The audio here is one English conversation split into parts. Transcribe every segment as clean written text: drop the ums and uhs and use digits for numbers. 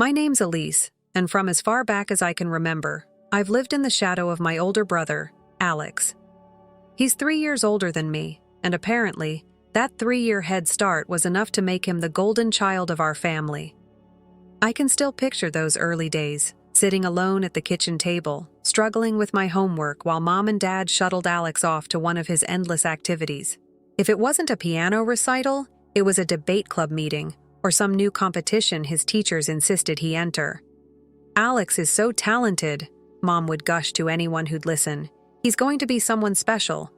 My name's Elise, and from as far back as I can remember, I've lived in the shadow of my older brother, Alex. He's 3 years older than me, and apparently, that 3-year head start was enough to make him the golden child of our family. I can still picture those early days, sitting alone at the kitchen table, struggling with my homework while Mom and Dad shuttled Alex off to one of his endless activities. If it wasn't a piano recital, it was a debate club meeting or some new competition his teachers insisted he enter. "Alex is so talented," Mom would gush to anyone who'd listen. "He's going to be someone special."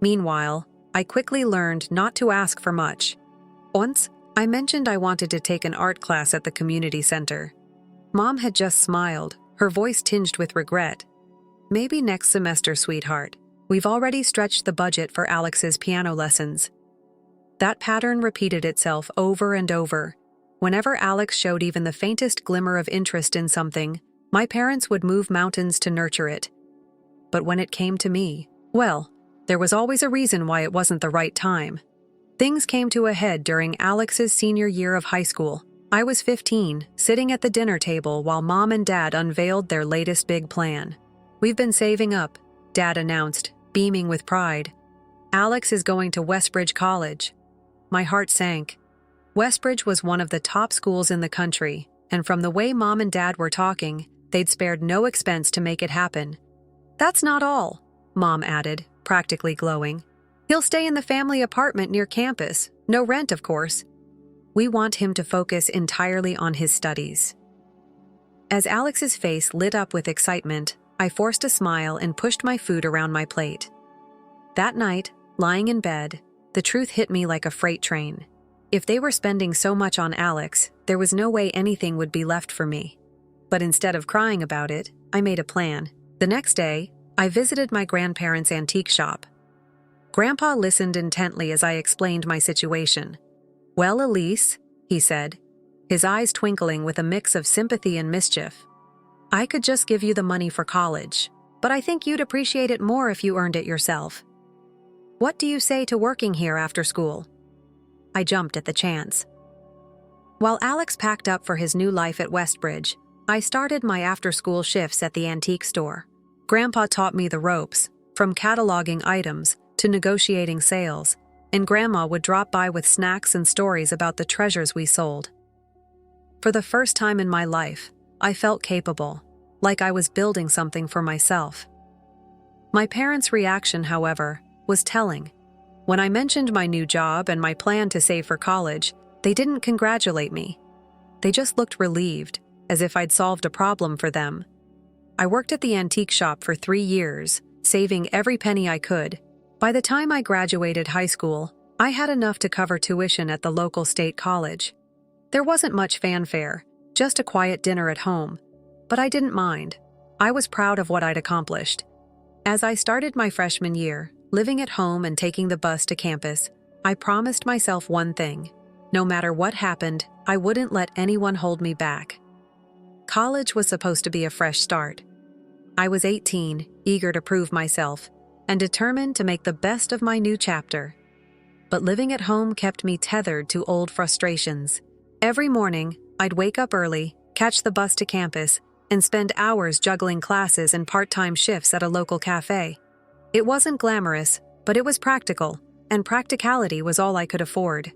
Meanwhile, I quickly learned not to ask for much. Once, I mentioned I wanted to take an art class at the community center. Mom had just smiled, her voice tinged with regret. "Maybe next semester, sweetheart. We've already stretched the budget for Alex's piano lessons." That pattern repeated itself over and over. Whenever Alex showed even the faintest glimmer of interest in something, my parents would move mountains to nurture it. But when it came to me, well, there was always a reason why it wasn't the right time. Things came to a head during Alex's senior year of high school. I was 15, sitting at the dinner table while Mom and Dad unveiled their latest big plan. "We've been saving up," Dad announced, beaming with pride. "Alex is going to Westbridge College." My heart sank. Westbridge was one of the top schools in the country, and from the way Mom and Dad were talking, they'd spared no expense to make it happen. "That's not all," Mom added, practically glowing. "He'll stay in the family apartment near campus, no rent, of course. We want him to focus entirely on his studies." As Alex's face lit up with excitement, I forced a smile and pushed my food around my plate. That night, lying in bed, the truth hit me like a freight train. If they were spending so much on Alex, there was no way anything would be left for me. But instead of crying about it, I made a plan. The next day, I visited my grandparents' antique shop. Grandpa listened intently as I explained my situation. "Well, Elise," he said, his eyes twinkling with a mix of sympathy and mischief, "I could just give you the money for college, but I think you'd appreciate it more if you earned it yourself. What do you say to working here after school?" I jumped at the chance. While Alex packed up for his new life at Westbridge, I started my after-school shifts at the antique store. Grandpa taught me the ropes, from cataloging items to negotiating sales, and Grandma would drop by with snacks and stories about the treasures we sold. For the first time in my life, I felt capable, like I was building something for myself. My parents' reaction, however, was telling. When I mentioned my new job and my plan to save for college, they didn't congratulate me. They just looked relieved, as if I'd solved a problem for them. I worked at the antique shop for 3 years, saving every penny I could. By the time I graduated high school, I had enough to cover tuition at the local state college. There wasn't much fanfare, just a quiet dinner at home. But I didn't mind. I was proud of what I'd accomplished. As I started my freshman year, living at home and taking the bus to campus, I promised myself one thing. No matter what happened, I wouldn't let anyone hold me back. College was supposed to be a fresh start. I was 18, eager to prove myself, and determined to make the best of my new chapter. But living at home kept me tethered to old frustrations. Every morning, I'd wake up early, catch the bus to campus, and spend hours juggling classes and part-time shifts at a local cafe. It wasn't glamorous, but it was practical, and practicality was all I could afford.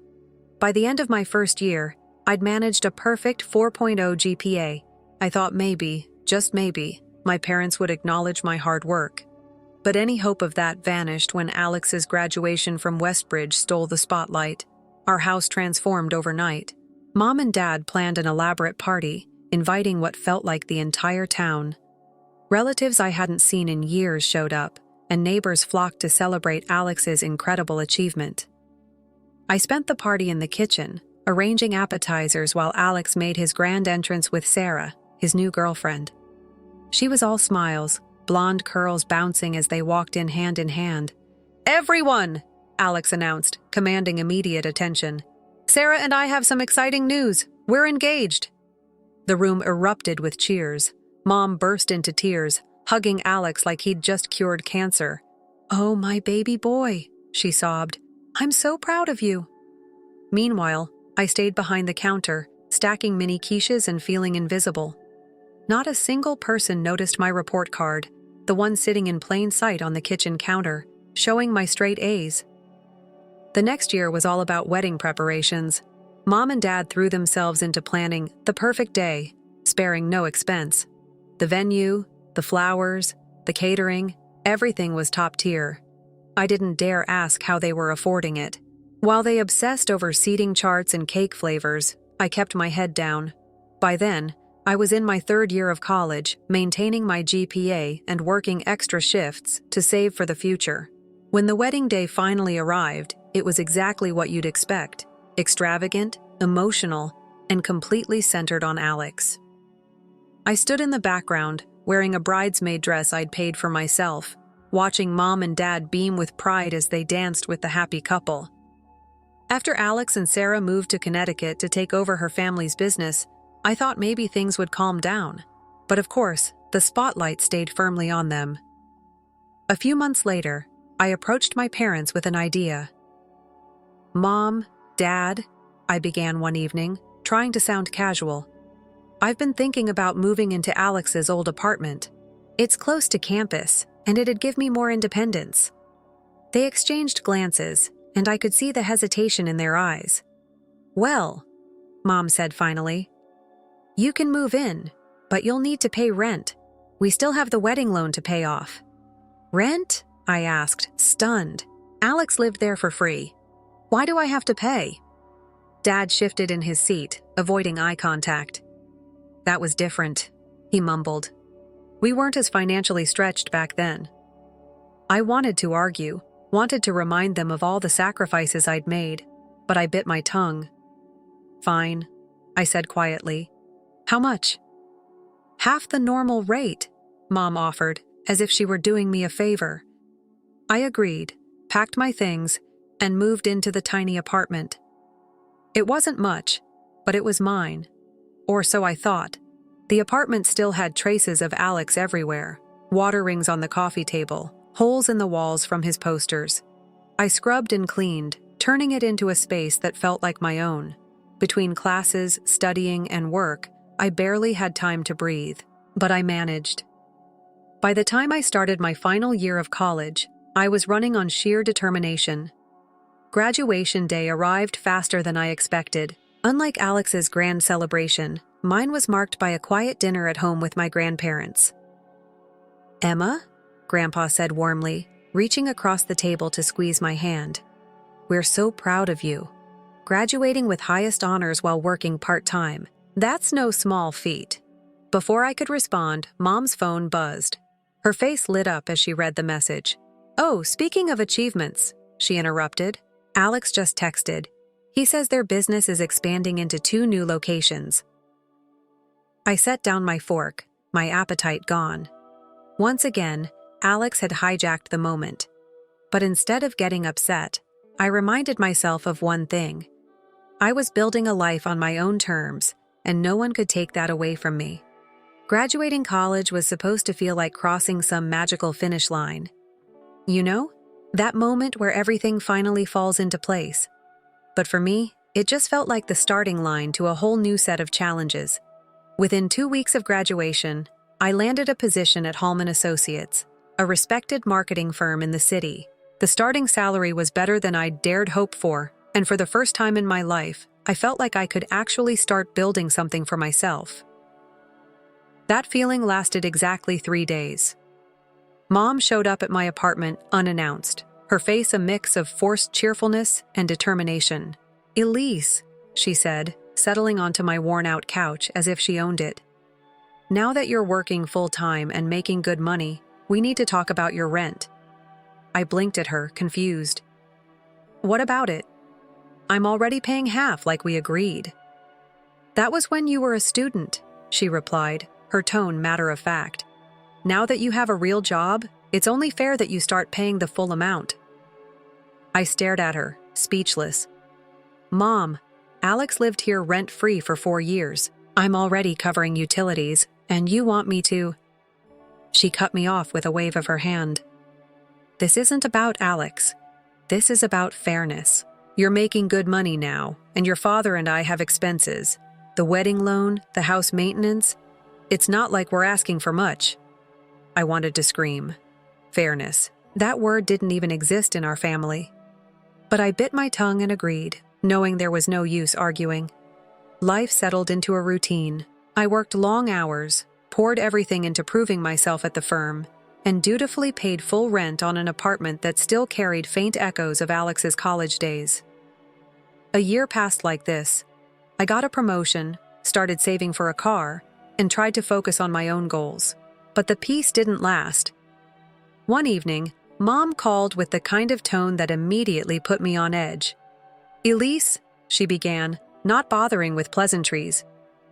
By the end of my first year, I'd managed a perfect 4.0 GPA. I thought maybe, just maybe, my parents would acknowledge my hard work. But any hope of that vanished when Alex's graduation from Westbridge stole the spotlight. Our house transformed overnight. Mom and Dad planned an elaborate party, inviting what felt like the entire town. Relatives I hadn't seen in years showed up, and neighbors flocked to celebrate Alex's incredible achievement. I spent the party in the kitchen, arranging appetizers while Alex made his grand entrance with Sarah, his new girlfriend. She was all smiles, blonde curls bouncing as they walked in hand. "Everyone!" Alex announced, commanding immediate attention. "Sarah and I have some exciting news. We're engaged." The room erupted with cheers. Mom burst into tears, hugging Alex like he'd just cured cancer. "Oh, my baby boy," she sobbed. "I'm so proud of you." Meanwhile, I stayed behind the counter, stacking mini quiches and feeling invisible. Not a single person noticed my report card, the one sitting in plain sight on the kitchen counter, showing my straight A's. The next year was all about wedding preparations. Mom and Dad threw themselves into planning the perfect day, sparing no expense. The venue, the flowers, the catering, everything was top tier. I didn't dare ask how they were affording it. While they obsessed over seating charts and cake flavors, I kept my head down. By then, I was in my third year of college, maintaining my GPA and working extra shifts to save for the future. When the wedding day finally arrived, it was exactly what you'd expect: extravagant, emotional, and completely centered on Alex. I stood in the background, wearing a bridesmaid dress I'd paid for myself, watching Mom and Dad beam with pride as they danced with the happy couple. After Alex and Sarah moved to Connecticut to take over her family's business, I thought maybe things would calm down. But of course, the spotlight stayed firmly on them. A few months later, I approached my parents with an idea. "Mom, Dad," I began one evening, trying to sound casual. "I've been thinking about moving into Alex's old apartment. It's close to campus, and it'd give me more independence." They exchanged glances, and I could see the hesitation in their eyes. "Well," Mom said finally, "you can move in, but you'll need to pay rent. We still have the wedding loan to pay off." "Rent?" I asked, stunned. "Alex lived there for free. Why do I have to pay?" Dad shifted in his seat, avoiding eye contact. "That was different," he mumbled. "We weren't as financially stretched back then." I wanted to argue, wanted to remind them of all the sacrifices I'd made, but I bit my tongue. "Fine," I said quietly. "How much?" "Half the normal rate," Mom offered, as if she were doing me a favor. I agreed, packed my things, and moved into the tiny apartment. It wasn't much, but it was mine. Or so I thought. The apartment still had traces of Alex everywhere: water rings on the coffee table, holes in the walls from his posters. I scrubbed and cleaned, turning it into a space that felt like my own. Between classes, studying, and work, I barely had time to breathe, but I managed. By the time I started my final year of college, I was running on sheer determination. Graduation day arrived faster than I expected. Unlike Alex's grand celebration, mine was marked by a quiet dinner at home with my grandparents. "Emma?" Grandpa said warmly, reaching across the table to squeeze my hand. "We're so proud of you. Graduating with highest honors while working part-time. That's no small feat." Before I could respond, Mom's phone buzzed. Her face lit up as she read the message. "Oh, speaking of achievements," she interrupted, "Alex just texted. He says their business is expanding into 2 new locations." I set down my fork, my appetite gone. Once again, Alex had hijacked the moment. But instead of getting upset, I reminded myself of one thing. I was building a life on my own terms, and no one could take that away from me. Graduating college was supposed to feel like crossing some magical finish line. You know, that moment where everything finally falls into place. But for me, it just felt like the starting line to a whole new set of challenges. Within 2 weeks of graduation, I landed a position at Hallman Associates, a respected marketing firm in the city. The starting salary was better than I'd dared hope for, and for the first time in my life, I felt like I could actually start building something for myself. That feeling lasted exactly 3 days. Mom showed up at my apartment unannounced, her face a mix of forced cheerfulness and determination. "Elise," she said, settling onto my worn-out couch as if she owned it. "Now that you're working full-time and making good money, we need to talk about your rent." I blinked at her, confused. "What about it?" "I'm already paying half like we agreed." "That was when you were a student," she replied, her tone matter-of-fact. "Now that you have a real job, it's only fair that you start paying the full amount." I stared at her, speechless. "Mom, Alex lived here rent-free for 4 years. I'm already covering utilities, and you want me to—" She cut me off with a wave of her hand. "This isn't about Alex. This is about fairness. You're making good money now, and your father and I have expenses. The wedding loan, the house maintenance. It's not like we're asking for much. I wanted to scream. Fairness. That word didn't even exist in our family. But I bit my tongue and agreed, knowing there was no use arguing. Life settled into a routine. I worked long hours, poured everything into proving myself at the firm, and dutifully paid full rent on an apartment that still carried faint echoes of Alex's college days. A year passed like this. I got a promotion, started saving for a car, and tried to focus on my own goals. But the peace didn't last. One evening, Mom called with the kind of tone that immediately put me on edge. "Elise," she began, not bothering with pleasantries,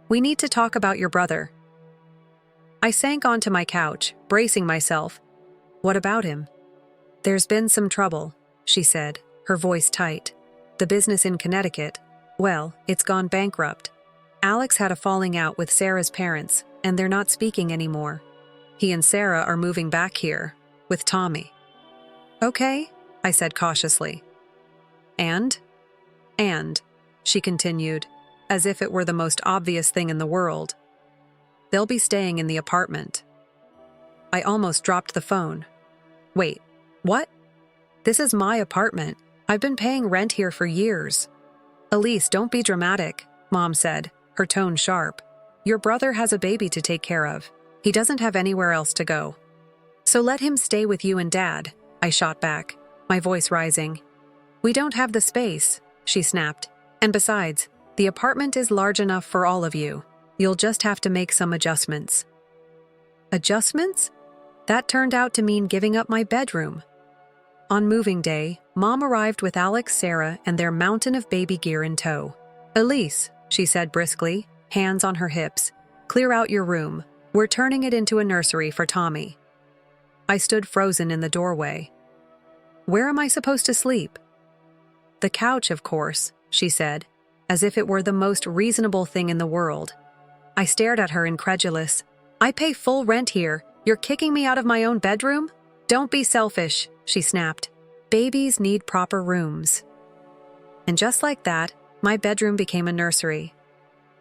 "we need to talk about your brother." I sank onto my couch, bracing myself. "What about him?" "There's been some trouble," she said, her voice tight. "The business in Connecticut, well, it's gone bankrupt. Alex had a falling out with Sarah's parents, and they're not speaking anymore. He and Sarah are moving back here, with Tommy." "Okay," I said cautiously. And, she continued, as if it were the most obvious thing in the world. "They'll be staying in the apartment." I almost dropped the phone. "Wait, what? This is my apartment. I've been paying rent here for years." "Elise, don't be dramatic," Mom said, her tone sharp. "Your brother has a baby to take care of. He doesn't have anywhere else to go. So let him stay with you and Dad," I shot back, my voice rising. "We don't have the space," she snapped. "And besides, the apartment is large enough for all of you. You'll just have to make some adjustments." Adjustments? That turned out to mean giving up my bedroom. On moving day, Mom arrived with Alex, Sarah, and their mountain of baby gear in tow. "Elise," she said briskly, hands on her hips, "clear out your room. We're turning it into a nursery for Tommy." I stood frozen in the doorway. "Where am I supposed to sleep?" "The couch, of course," she said, as if it were the most reasonable thing in the world. I stared at her incredulous. "I pay full rent here. You're kicking me out of my own bedroom?" "Don't be selfish," she snapped. "Babies need proper rooms." And just like that, my bedroom became a nursery.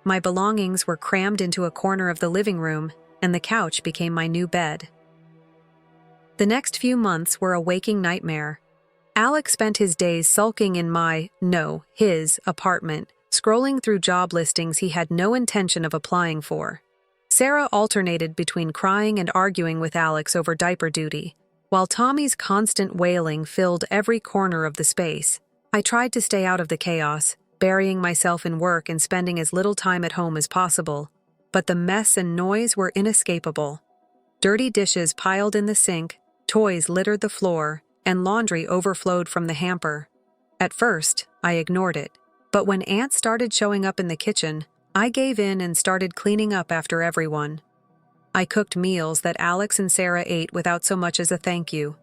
My belongings were crammed into a corner of the living room, and the couch became my new bed. The next few months were a waking nightmare. Alex spent his days sulking in his apartment, scrolling through job listings he had no intention of applying for. Sarah alternated between crying and arguing with Alex over diaper duty, while Tommy's constant wailing filled every corner of the space. I tried to stay out of the chaos, burying myself in work and spending as little time at home as possible, but the mess and noise were inescapable. Dirty dishes piled in the sink, toys littered the floor, and laundry overflowed from the hamper. At first, I ignored it, but when ants started showing up in the kitchen, I gave in and started cleaning up after everyone. I cooked meals that Alex and Sarah ate without so much as a thank you.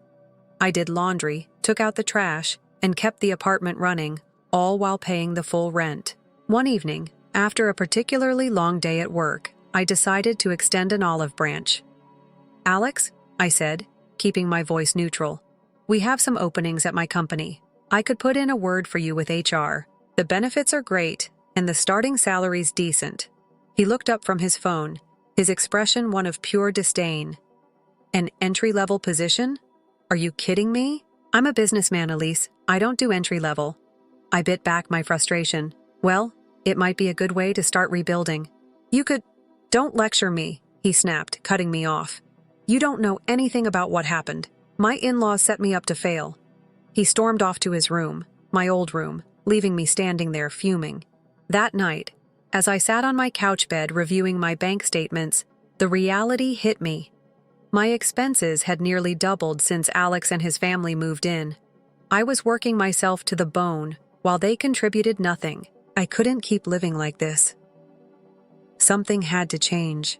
I did laundry, took out the trash, and kept the apartment running, all while paying the full rent. One evening, after a particularly long day at work, I decided to extend an olive branch. "Alex," I said, keeping my voice neutral, "we have some openings at my company. I could put in a word for you with HR. The benefits are great, and the starting salary's decent." He looked up from his phone, his expression one of pure disdain. "An entry-level position? Are you kidding me? I'm a businessman, Elise. I don't do entry-level." I bit back my frustration. "Well, it might be a good way to start rebuilding. You could—" "Don't lecture me," he snapped, cutting me off. "You don't know anything about what happened. My in-laws set me up to fail." He stormed off to his room, my old room, leaving me standing there fuming. That night, as I sat on my couch bed reviewing my bank statements, the reality hit me. My expenses had nearly doubled since Alex and his family moved in. I was working myself to the bone, while they contributed nothing. I couldn't keep living like this. Something had to change.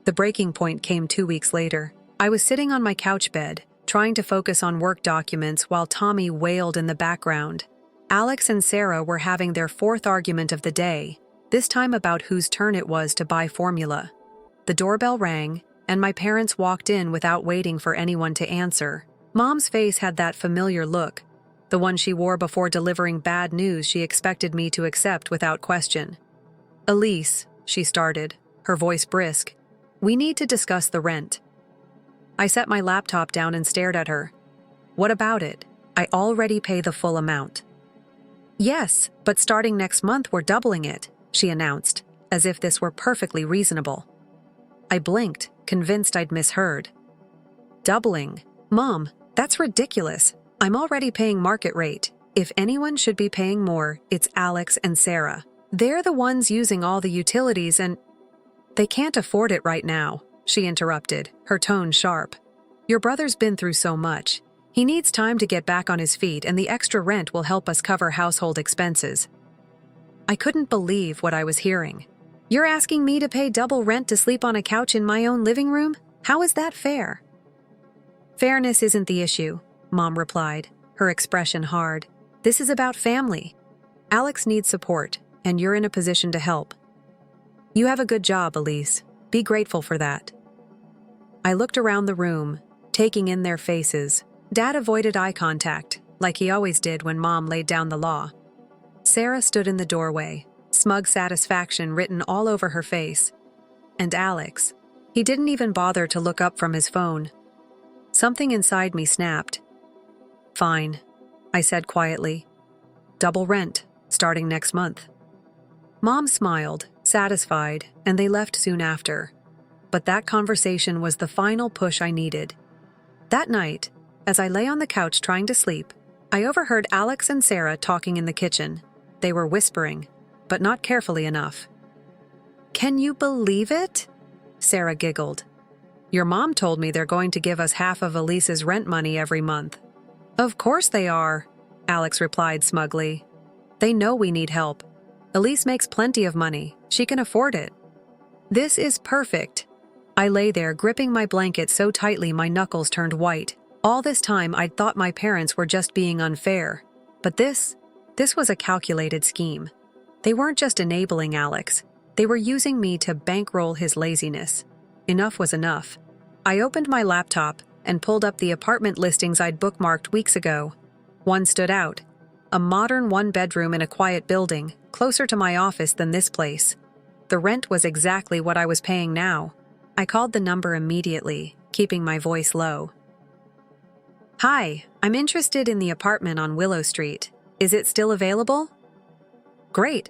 The breaking point came 2 weeks later. I was sitting on my couch bed, trying to focus on work documents while Tommy wailed in the background. Alex and Sarah were having their fourth argument of the day, this time about whose turn it was to buy formula. The doorbell rang, and my parents walked in without waiting for anyone to answer. Mom's face had that familiar look, the one she wore before delivering bad news she expected me to accept without question. Elise, she started, her voice brisk. We need to discuss the rent. I set my laptop down and stared at her. What about it? I already pay the full amount. Yes, but starting next month we're doubling it, she announced, as if this were perfectly reasonable. I blinked, convinced I'd misheard. Doubling? Mom, that's ridiculous. I'm already paying market rate. If anyone should be paying more, it's Alex and Sarah. They're the ones using all the utilities and… They can't afford it right now, she interrupted, her tone sharp. Your brother's been through so much. He needs time to get back on his feet, and the extra rent will help us cover household expenses. I couldn't believe what I was hearing. You're asking me to pay double rent to sleep on a couch in my own living room? How is that fair? Fairness isn't the issue, Mom replied, her expression hard. This is about family. Alex needs support, and you're in a position to help. You have a good job, Elise. Be grateful for that. I looked around the room, taking in their faces. Dad avoided eye contact, like he always did when Mom laid down the law. Sarah stood in the doorway, smug satisfaction written all over her face. And Alex, he didn't even bother to look up from his phone. Something inside me snapped. Fine, I said quietly. Double rent, starting next month. Mom smiled, satisfied, and they left soon after. But that conversation was the final push I needed. That night, as I lay on the couch trying to sleep, I overheard Alex and Sarah talking in the kitchen. They were whispering, but not carefully enough. Can you believe it? Sarah giggled. Your mom told me they're going to give us half of Elise's rent money every month. Of course they are, Alex replied smugly. They know we need help. Elise makes plenty of money. She can afford it. This is perfect. I lay there gripping my blanket so tightly my knuckles turned white. All this time I'd thought my parents were just being unfair. But this was a calculated scheme. They weren't just enabling Alex. They were using me to bankroll his laziness. Enough was enough. I opened my laptop and pulled up the apartment listings I'd bookmarked weeks ago. One stood out. A modern one-bedroom in a quiet building, closer to my office than this place. The rent was exactly what I was paying now. I called the number immediately, keeping my voice low. Hi, I'm interested in the apartment on Willow Street. Is it still available? Great.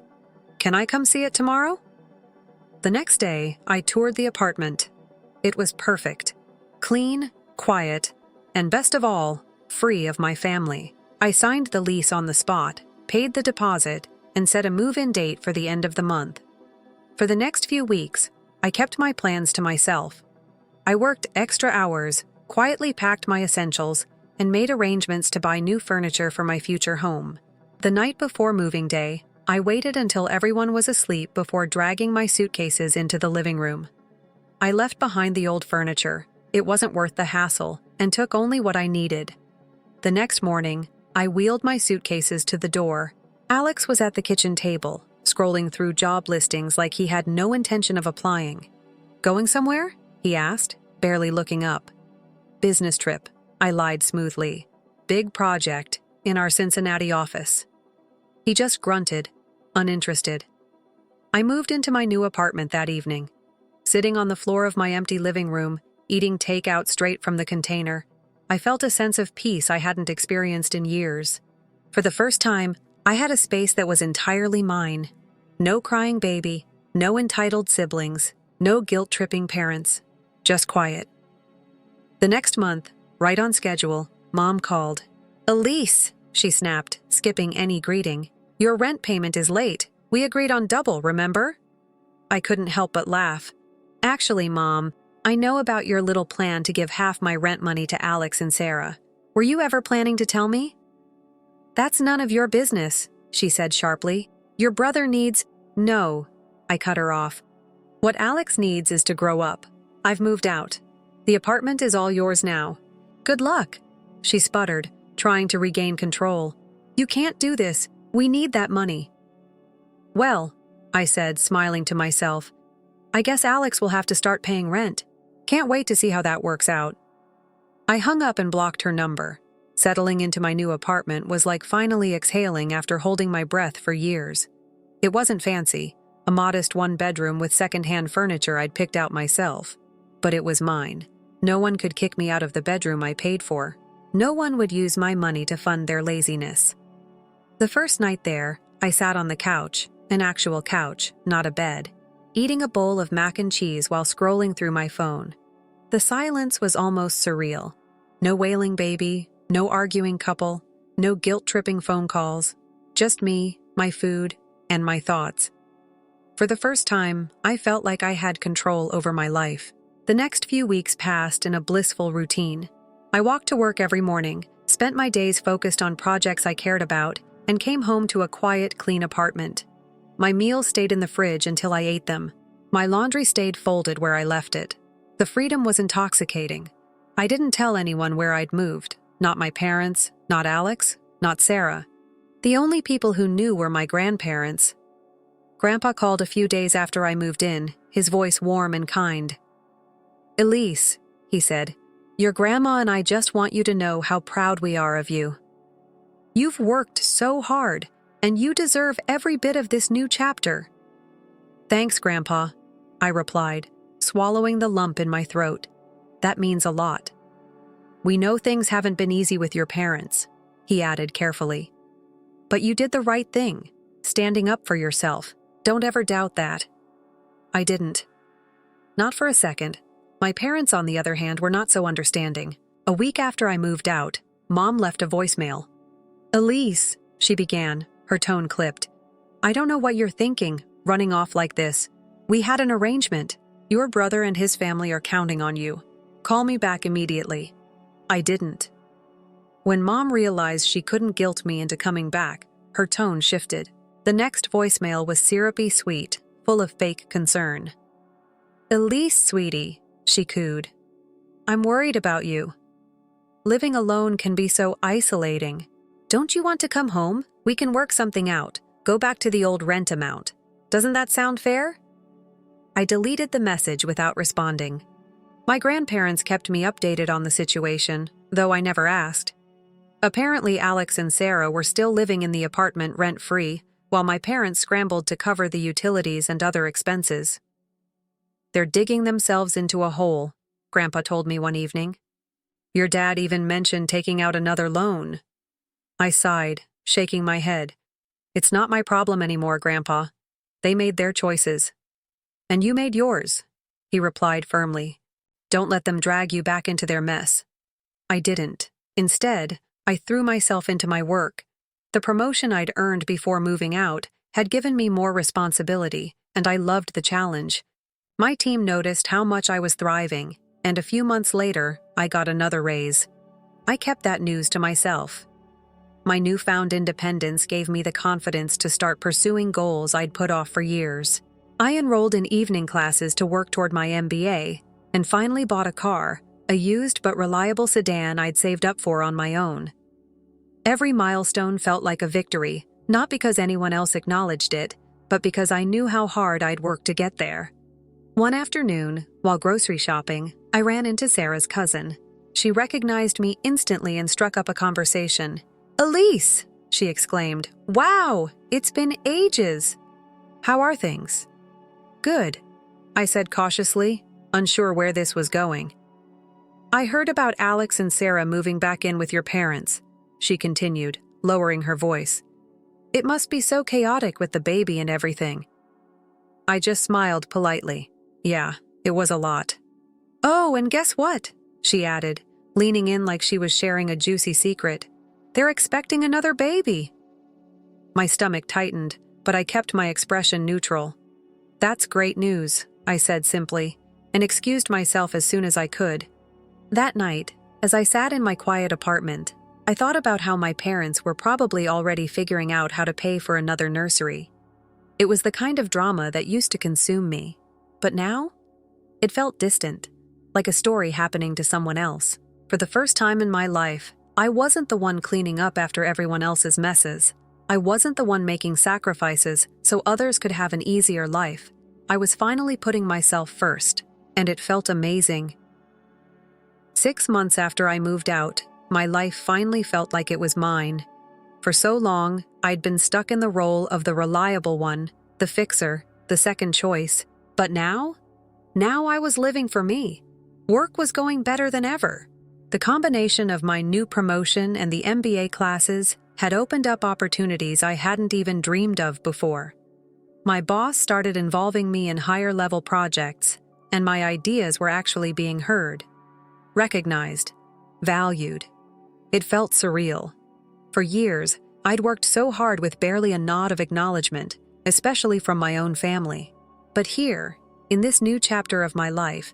Can I come see it tomorrow? The next day, I toured the apartment. It was perfect. Clean, quiet, and best of all, free of my family. I signed the lease on the spot, paid the deposit, and set a move-in date for the end of the month. For the next few weeks, I kept my plans to myself. I worked extra hours, quietly packed my essentials, and made arrangements to buy new furniture for my future home. The night before moving day, I waited until everyone was asleep before dragging my suitcases into the living room. I left behind the old furniture. It wasn't worth the hassle, and took only what I needed. The next morning, I wheeled my suitcases to the door. Alex was at the kitchen table, scrolling through job listings like he had no intention of applying. Going somewhere? He asked, barely looking up. Business trip, I lied smoothly. Big project, in our Cincinnati office. He just grunted, uninterested. I moved into my new apartment that evening. Sitting on the floor of my empty living room, eating takeout straight from the container, I felt a sense of peace I hadn't experienced in years. For the first time, I had a space that was entirely mine. No crying baby, no entitled siblings, no guilt-tripping parents. Just quiet. The next month, right on schedule, Mom called. Elise, she snapped, skipping any greeting. Your rent payment is late. We agreed on double, remember? I couldn't help but laugh. Actually, Mom, I know about your little plan to give half my rent money to Alex and Sarah. Were you ever planning to tell me? That's none of your business, she said sharply. Your brother needs… No, I cut her off. What Alex needs is to grow up. I've moved out. The apartment is all yours now. Good luck, she sputtered, trying to regain control. You can't do this. We need that money. Well, I said, smiling to myself, I guess Alex will have to start paying rent. Can't wait to see how that works out. I hung up and blocked her number. Settling into my new apartment was like finally exhaling after holding my breath for years. It wasn't fancy. a modest one-bedroom with second-hand furniture I'd picked out myself. But it was mine. No one could kick me out of the bedroom I paid for. No one would use my money to fund their laziness. The first night there, I sat on the couch, an actual couch, not a bed, eating a bowl of mac and cheese while scrolling through my phone. The silence was almost surreal. No wailing baby, no arguing couple, no guilt-tripping phone calls. Just me, my food, and my thoughts. For the first time, I felt like I had control over my life. The next few weeks passed in a blissful routine. I walked to work every morning, spent my days focused on projects I cared about, and came home to a quiet, clean apartment. My meals stayed in the fridge until I ate them. My laundry stayed folded where I left it. The freedom was intoxicating. I didn't tell anyone where I'd moved. Not my parents, not Alex, not Sarah. The only people who knew were my grandparents. Grandpa called a few days after I moved in, his voice warm and kind. "Elise," he said, "your grandma and I just want you to know how proud we are of you. You've worked so hard, and you deserve every bit of this new chapter." "Thanks, Grandpa," I replied, swallowing the lump in my throat. "That means a lot." "We know things haven't been easy with your parents," he added carefully. "But you did the right thing, standing up for yourself. Don't ever doubt that." I didn't. Not for a second. My parents, on the other hand, were not so understanding. A week after I moved out, Mom left a voicemail. "Elise," she began, her tone clipped. "I don't know what you're thinking, running off like this. We had an arrangement. Your brother and his family are counting on you. Call me back immediately." I didn't. When Mom realized she couldn't guilt me into coming back, her tone shifted. The next voicemail was syrupy sweet, full of fake concern. "Elise, sweetie," she cooed. "I'm worried about you. Living alone can be so isolating. Don't you want to come home? We can work something out. Go back to the old rent amount. Doesn't that sound fair?" I deleted the message without responding. My grandparents kept me updated on the situation, though I never asked. Apparently, Alex and Sarah were still living in the apartment rent-free, while my parents scrambled to cover the utilities and other expenses. "They're digging themselves into a hole," Grandpa told me one evening. "Your dad even mentioned taking out another loan." I sighed, shaking my head. "It's not my problem anymore, Grandpa. They made their choices. And you made yours," he replied firmly. "Don't let them drag you back into their mess." I didn't. Instead, I threw myself into my work. The promotion I'd earned before moving out had given me more responsibility, and I loved the challenge. My team noticed how much I was thriving, and a few months later, I got another raise. I kept that news to myself. My newfound independence gave me the confidence to start pursuing goals I'd put off for years. I enrolled in evening classes to work toward my MBA, and finally bought a car, a used but reliable sedan I'd saved up for on my own. Every milestone felt like a victory, not because anyone else acknowledged it, but because I knew how hard I'd worked to get there. One afternoon, while grocery shopping, I ran into Sarah's cousin. She recognized me instantly and struck up a conversation. "Elise!" she exclaimed. "Wow! It's been ages! How are things?" "Good," I said cautiously, unsure where this was going. "I heard about Alex and Sarah moving back in with your parents," she continued, lowering her voice. "It must be so chaotic with the baby and everything." I just smiled politely. Yeah, it was a lot. "Oh, and guess what?" she added, leaning in like she was sharing a juicy secret. "They're expecting another baby." My stomach tightened, but I kept my expression neutral. "That's great news," I said simply, and excused myself as soon as I could. That night, as I sat in my quiet apartment, I thought about how my parents were probably already figuring out how to pay for another nursery. It was the kind of drama that used to consume me. But now? It felt distant, like a story happening to someone else. For the first time in my life, I wasn't the one cleaning up after everyone else's messes. I wasn't the one making sacrifices so others could have an easier life. I was finally putting myself first, and it felt amazing. 6 months after I moved out, my life finally felt like it was mine. For so long, I'd been stuck in the role of the reliable one, the fixer, the second choice. But now? Now I was living for me. Work was going better than ever. The combination of my new promotion and the MBA classes had opened up opportunities I hadn't even dreamed of before. My boss started involving me in higher-level projects, and my ideas were actually being heard, recognized, valued. It felt surreal. For years, I'd worked so hard with barely a nod of acknowledgement, especially from my own family. But here, in this new chapter of my life,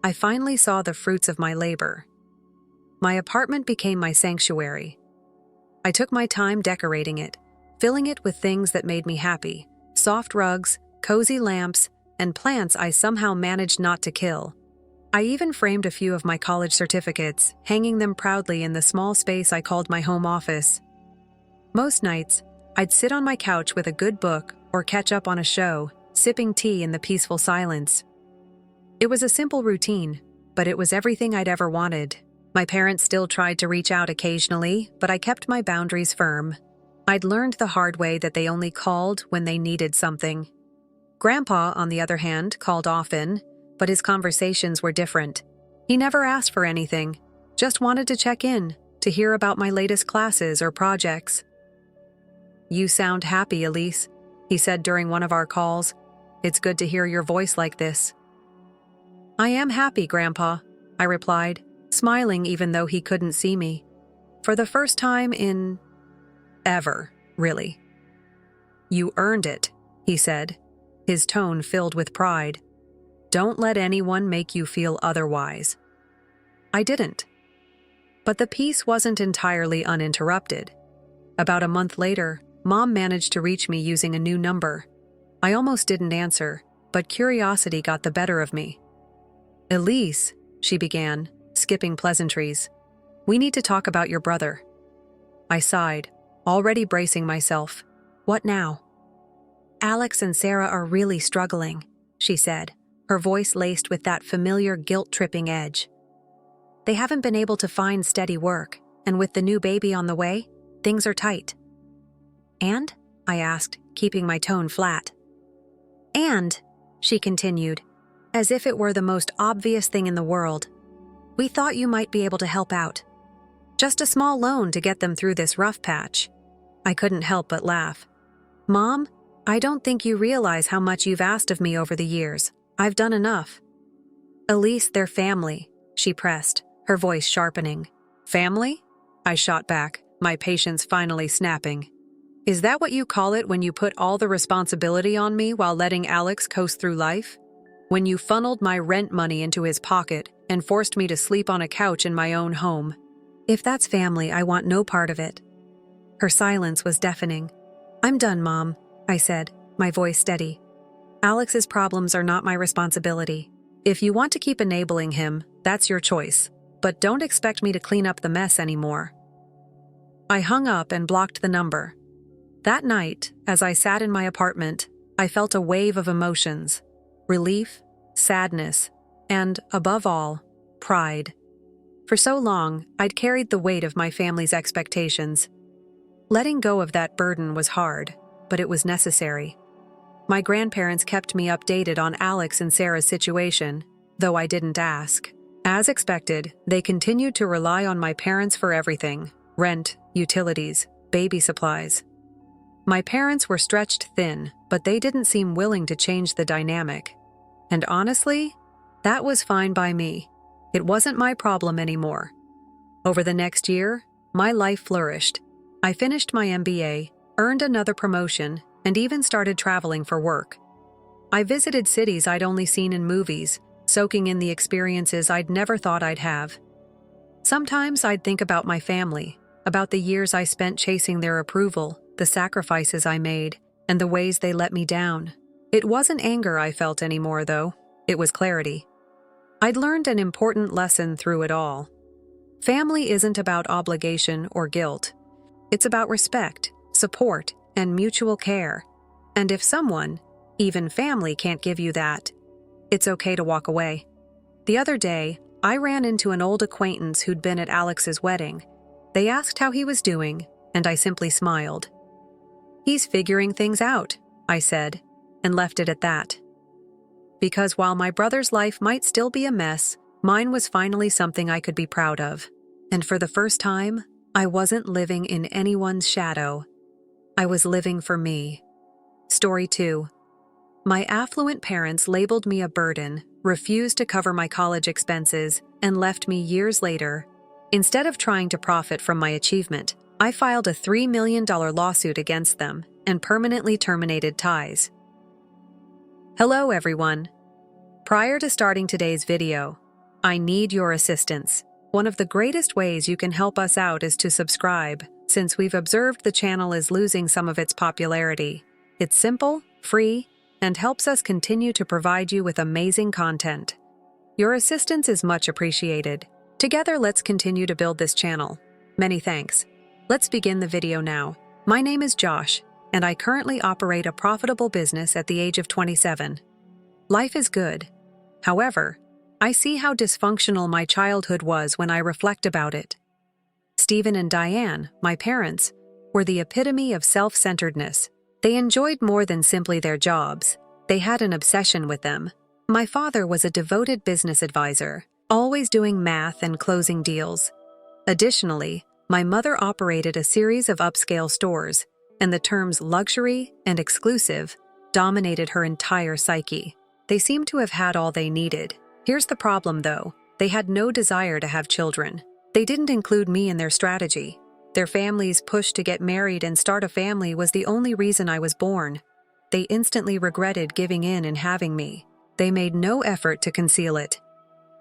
I finally saw the fruits of my labor. My apartment became my sanctuary. I took my time decorating it, filling it with things that made me happy: soft rugs, cozy lamps, and plants I somehow managed not to kill. I even framed a few of my college certificates, hanging them proudly in the small space I called my home office. Most nights, I'd sit on my couch with a good book or catch up on a show, sipping tea in the peaceful silence. It was a simple routine, but it was everything I'd ever wanted. My parents still tried to reach out occasionally, but I kept my boundaries firm. I'd learned the hard way that they only called when they needed something. Grandpa, on the other hand, called often, but his conversations were different. He never asked for anything, just wanted to check in, to hear about my latest classes or projects. "You sound happy, Elise," he said during one of our calls. "It's good to hear your voice like this." "I am happy, Grandpa," I replied, smiling even though he couldn't see me. For the first time in ever, really. "You earned it," he said, his tone filled with pride. "Don't let anyone make you feel otherwise." I didn't. But the peace wasn't entirely uninterrupted. About a month later, Mom managed to reach me using a new number. I almost didn't answer, but curiosity got the better of me. "Elise," she began, skipping pleasantries, "we need to talk about your brother." I sighed, already bracing myself. What now? "Alex and Sarah are really struggling," she said, her voice laced with that familiar guilt-tripping edge. "They haven't been able to find steady work, and with the new baby on the way, things are tight." "And?" I asked, keeping my tone flat. "And," she continued, as if it were the most obvious thing in the world, "we thought you might be able to help out. Just a small loan to get them through this rough patch." I couldn't help but laugh. "Mom, I don't think you realize how much you've asked of me over the years. I've done enough." "Elise, they're family," she pressed, her voice sharpening. "Family?" I shot back, my patience finally snapping. "Is that what you call it when you put all the responsibility on me while letting Alex coast through life? When you funneled my rent money into his pocket and forced me to sleep on a couch in my own home? If that's family, I want no part of it." Her silence was deafening. "I'm done, Mom," I said, my voice steady. "Alex's problems are not my responsibility. If you want to keep enabling him, that's your choice. But don't expect me to clean up the mess anymore." I hung up and blocked the number. That night, as I sat in my apartment, I felt a wave of emotions: relief, sadness, and, above all, pride. For so long, I'd carried the weight of my family's expectations. Letting go of that burden was hard, but it was necessary. My grandparents kept me updated on Alex and Sarah's situation, though I didn't ask. As expected, they continued to rely on my parents for everything: rent, utilities, baby supplies. My parents were stretched thin, but they didn't seem willing to change the dynamic. And honestly, that was fine by me. It wasn't my problem anymore. Over the next year, my life flourished. I finished my MBA, earned another promotion, and even started traveling for work. I visited cities I'd only seen in movies, soaking in the experiences I'd never thought I'd have. Sometimes I'd think about my family, about the years I spent chasing their approval, the sacrifices I made, and the ways they let me down. It wasn't anger I felt anymore, though. It was clarity. I'd learned an important lesson through it all. Family isn't about obligation or guilt. It's about respect, support, and mutual care. And if someone, even family, can't give you that, it's okay to walk away. The other day, I ran into an old acquaintance who'd been at Alex's wedding. They asked how he was doing, and I simply smiled. "He's figuring things out," I said, and left it at that. Because while my brother's life might still be a mess, mine was finally something I could be proud of. And for the first time, I wasn't living in anyone's shadow. I was living for me. Story 2. My affluent parents labeled me a burden, refused to cover my college expenses, and left me years later. Instead of trying to profit from my achievement, I filed a $3 million lawsuit against them and permanently terminated ties. Hello, everyone. Prior to starting today's video, I need your assistance. One of the greatest ways you can help us out is to subscribe, since we've observed the channel is losing some of its popularity. It's simple, free, and helps us continue to provide you with amazing content. Your assistance is much appreciated. Together, let's continue to build this channel. Many thanks. Let's begin the video now. My name is Josh, and I currently operate a profitable business at the age of 27. Life is good. However, I see how dysfunctional my childhood was when I reflect about it. Stephen and Diane, my parents, were the epitome of self-centeredness. They enjoyed more than simply their jobs. They had an obsession with them. My father was a devoted business advisor, always doing math and closing deals. Additionally, my mother operated a series of upscale stores, and the terms luxury and exclusive dominated her entire psyche. They seemed to have had all they needed. Here's the problem, though. They had no desire to have children. They didn't include me in their strategy. Their family's push to get married and start a family was the only reason I was born. They instantly regretted giving in and having me. They made no effort to conceal it.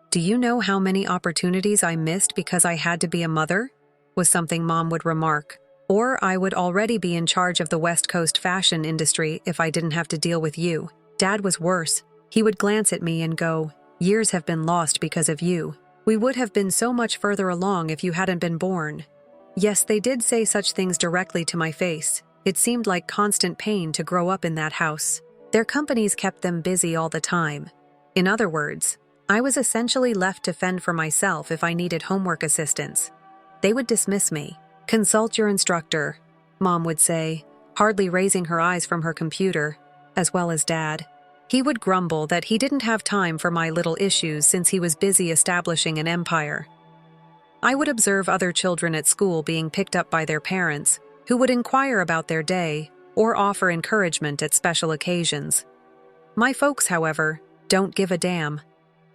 Do you know how many opportunities I missed because I had to be a mother? Was something Mom would remark. Or I would already be in charge of the West Coast fashion industry if I didn't have to deal with you. Dad was worse. He would glance at me and go, "Years have been lost because of you. We would have been so much further along if you hadn't been born." Yes, they did say such things directly to my face. It seemed like constant pain to grow up in that house. Their companies kept them busy all the time. In other words, I was essentially left to fend for myself if I needed homework assistance. They would dismiss me. "Consult your instructor," Mom would say, hardly raising her eyes from her computer, as well as Dad. He would grumble that he didn't have time for my little issues since he was busy establishing an empire. I would observe other children at school being picked up by their parents, who would inquire about their day or offer encouragement at special occasions. My folks, however, don't give a damn.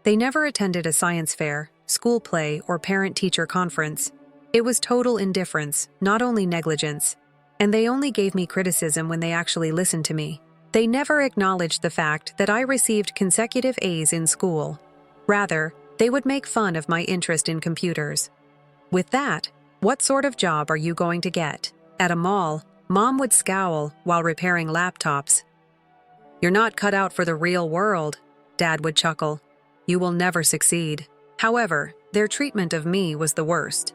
They never attended a science fair, school play, or parent-teacher conference. It was total indifference, not only negligence, and they only gave me criticism when they actually listened to me. They never acknowledged the fact that I received consecutive A's in school. Rather, they would make fun of my interest in computers. With that, what sort of job are you going to get? At a mall, Mom would scowl while repairing laptops. "You're not cut out for the real world," Dad would chuckle. "You will never succeed." However, their treatment of me was the worst.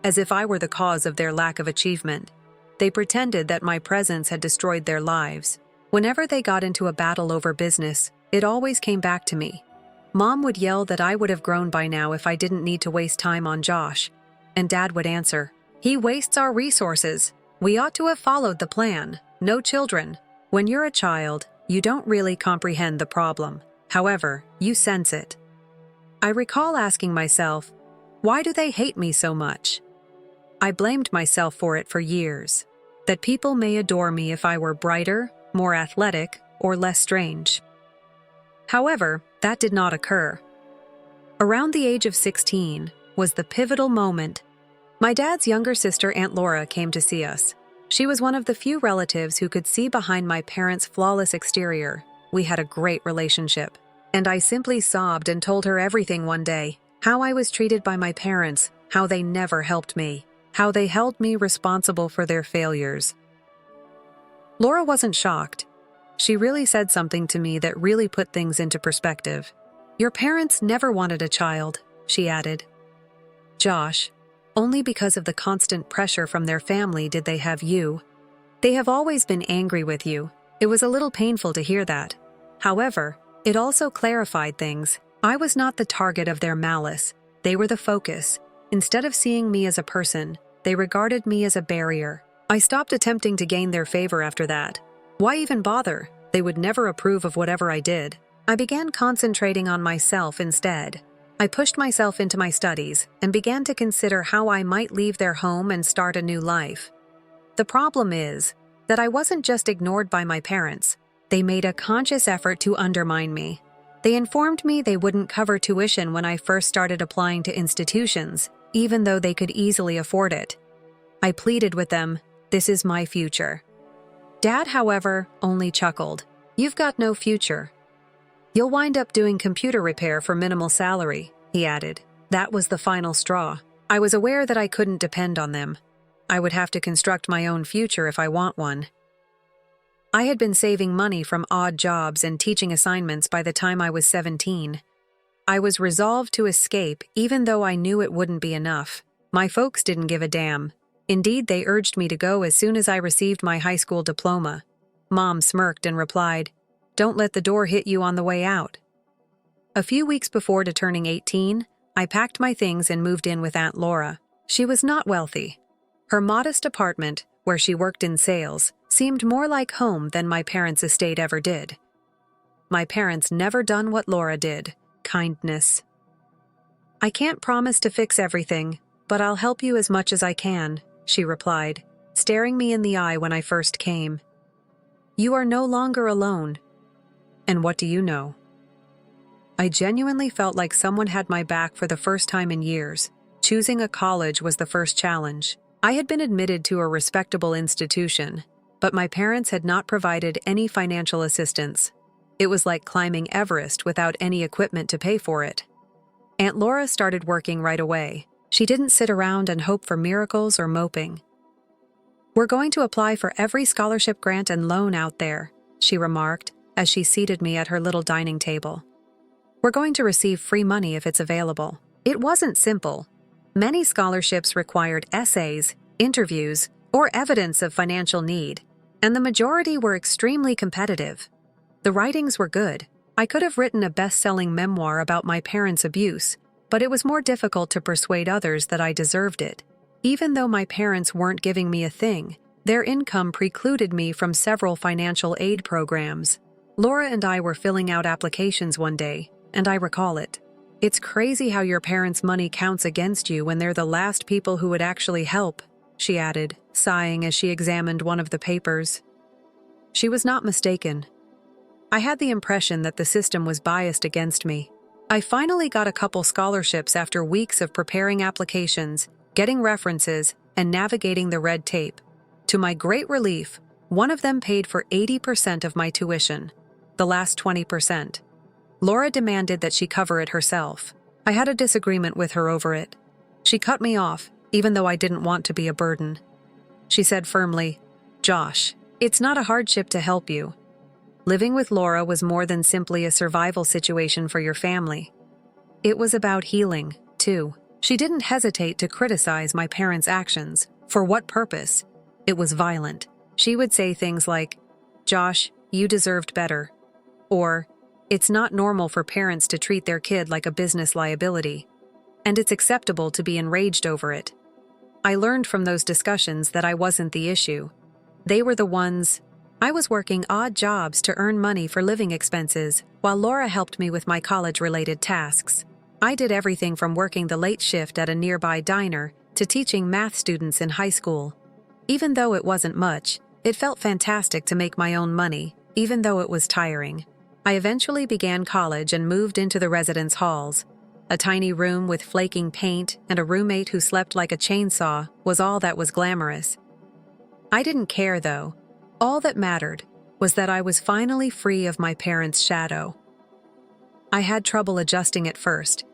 As if I were the cause of their lack of achievement. They pretended that my presence had destroyed their lives. Whenever they got into a battle over business, it always came back to me. Mom would yell that I would have grown by now if I didn't need to waste time on Josh. And Dad would answer, "He wastes our resources. We ought to have followed the plan. No children." When you're a child, you don't really comprehend the problem. However, you sense it. I recall asking myself, why do they hate me so much? I blamed myself for it for years. That people may adore me if I were brighter, more athletic, or less strange. However, that did not occur. Around the age of 16 was the pivotal moment. My dad's younger sister, Aunt Laura, came to see us. She was one of the few relatives who could see behind my parents' flawless exterior. We had a great relationship. And I simply sobbed and told her everything one day. How I was treated by my parents, how they never helped me, how they held me responsible for their failures. Laura wasn't shocked. She really said something to me that really put things into perspective. "Your parents never wanted a child," she added. "Josh, only because of the constant pressure from their family did they have you. They have always been angry with you. It was a little painful to hear that. However, it also clarified things. I was not the target of their malice. They were the focus. Instead of seeing me as a person, they regarded me as a barrier. I stopped attempting to gain their favor after that. Why even bother? They would never approve of whatever I did. I began concentrating on myself instead. I pushed myself into my studies and began to consider how I might leave their home and start a new life. The problem is that I wasn't just ignored by my parents. They made a conscious effort to undermine me. They informed me they wouldn't cover tuition when I first started applying to institutions, even though they could easily afford it. I pleaded with them, "This is my future." Dad, however, only chuckled. "You've got no future. You'll wind up doing computer repair for minimal salary," he added. That was the final straw. I was aware that I couldn't depend on them. I would have to construct my own future if I want one. I had been saving money from odd jobs and teaching assignments by the time I was 17. I was resolved to escape even though I knew it wouldn't be enough. My folks didn't give a damn. Indeed, they urged me to go as soon as I received my high school diploma. Mom smirked and replied, "Don't let the door hit you on the way out." A few weeks before turning 18, I packed my things and moved in with Aunt Laura. She was not wealthy. Her modest apartment, where she worked in sales, seemed more like home than my parents' estate ever did. My parents never done what Laura did, kindness. "I can't promise to fix everything, but I'll help you as much as I can," she replied, staring me in the eye when I first came. "You are no longer alone." And what do you know? I genuinely felt like someone had my back for the first time in years. Choosing a college was the first challenge. I had been admitted to a respectable institution, but my parents had not provided any financial assistance. It was like climbing Everest without any equipment to pay for it. Aunt Laura started working right away. She didn't sit around and hope for miracles or moping. "We're going to apply for every scholarship grant and loan out there," she remarked as she seated me at her little dining table. "We're going to receive free money if it's available." It wasn't simple. Many scholarships required essays, interviews, or evidence of financial need, and the majority were extremely competitive. The writings were good. I could have written a best-selling memoir about my parents' abuse, but it was more difficult to persuade others that I deserved it. Even though my parents weren't giving me a thing, their income precluded me from several financial aid programs. Laura and I were filling out applications one day, and I recall it. "It's crazy how your parents' money counts against you when they're the last people who would actually help," she added, sighing as she examined one of the papers. She was not mistaken. I had the impression that the system was biased against me. I finally got a couple scholarships after weeks of preparing applications, getting references, and navigating the red tape. To my great relief, one of them paid for 80% of my tuition, the last 20%. Laura demanded that she cover it herself. I had a disagreement with her over it. She cut me off, even though I didn't want to be a burden. She said firmly, "Josh, it's not a hardship to help you." Living with Laura was more than simply a survival situation for your family. It was about healing, too. She didn't hesitate to criticize my parents' actions. For what purpose? It was violent. She would say things like, "Josh, you deserved better," or, "It's not normal for parents to treat their kid like a business liability, and it's acceptable to be enraged over it." I learned from those discussions that I wasn't the issue. They were the ones. I was working odd jobs to earn money for living expenses, while Laura helped me with my college-related tasks. I did everything from working the late shift at a nearby diner to teaching math students in high school. Even though it wasn't much, it felt fantastic to make my own money, even though it was tiring. I eventually began college and moved into the residence halls. A tiny room with flaking paint and a roommate who slept like a chainsaw was all that was glamorous. I didn't care, though. All that mattered was that I was finally free of my parents' shadow. I had trouble adjusting at first.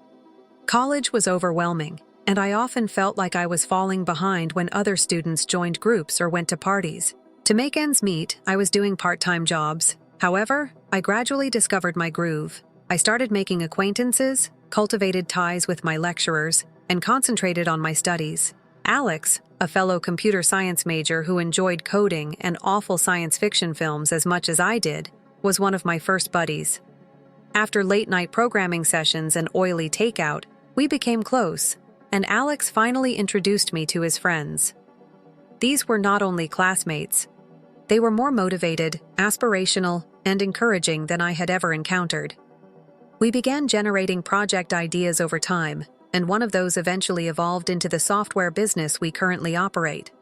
College was overwhelming, and I often felt like I was falling behind when other students joined groups or went to parties. To make ends meet, I was doing part-time jobs. However, I gradually discovered my groove. I started making acquaintances, cultivated ties with my lecturers, and concentrated on my studies. Alex, a fellow computer science major who enjoyed coding and awful science fiction films as much as I did, was one of my first buddies. After late-night programming sessions and oily takeout, we became close, and Alex finally introduced me to his friends. These were not only classmates. They were more motivated, aspirational, and encouraging than I had ever encountered. We began generating project ideas over time, and one of those eventually evolved into the software business we currently operate.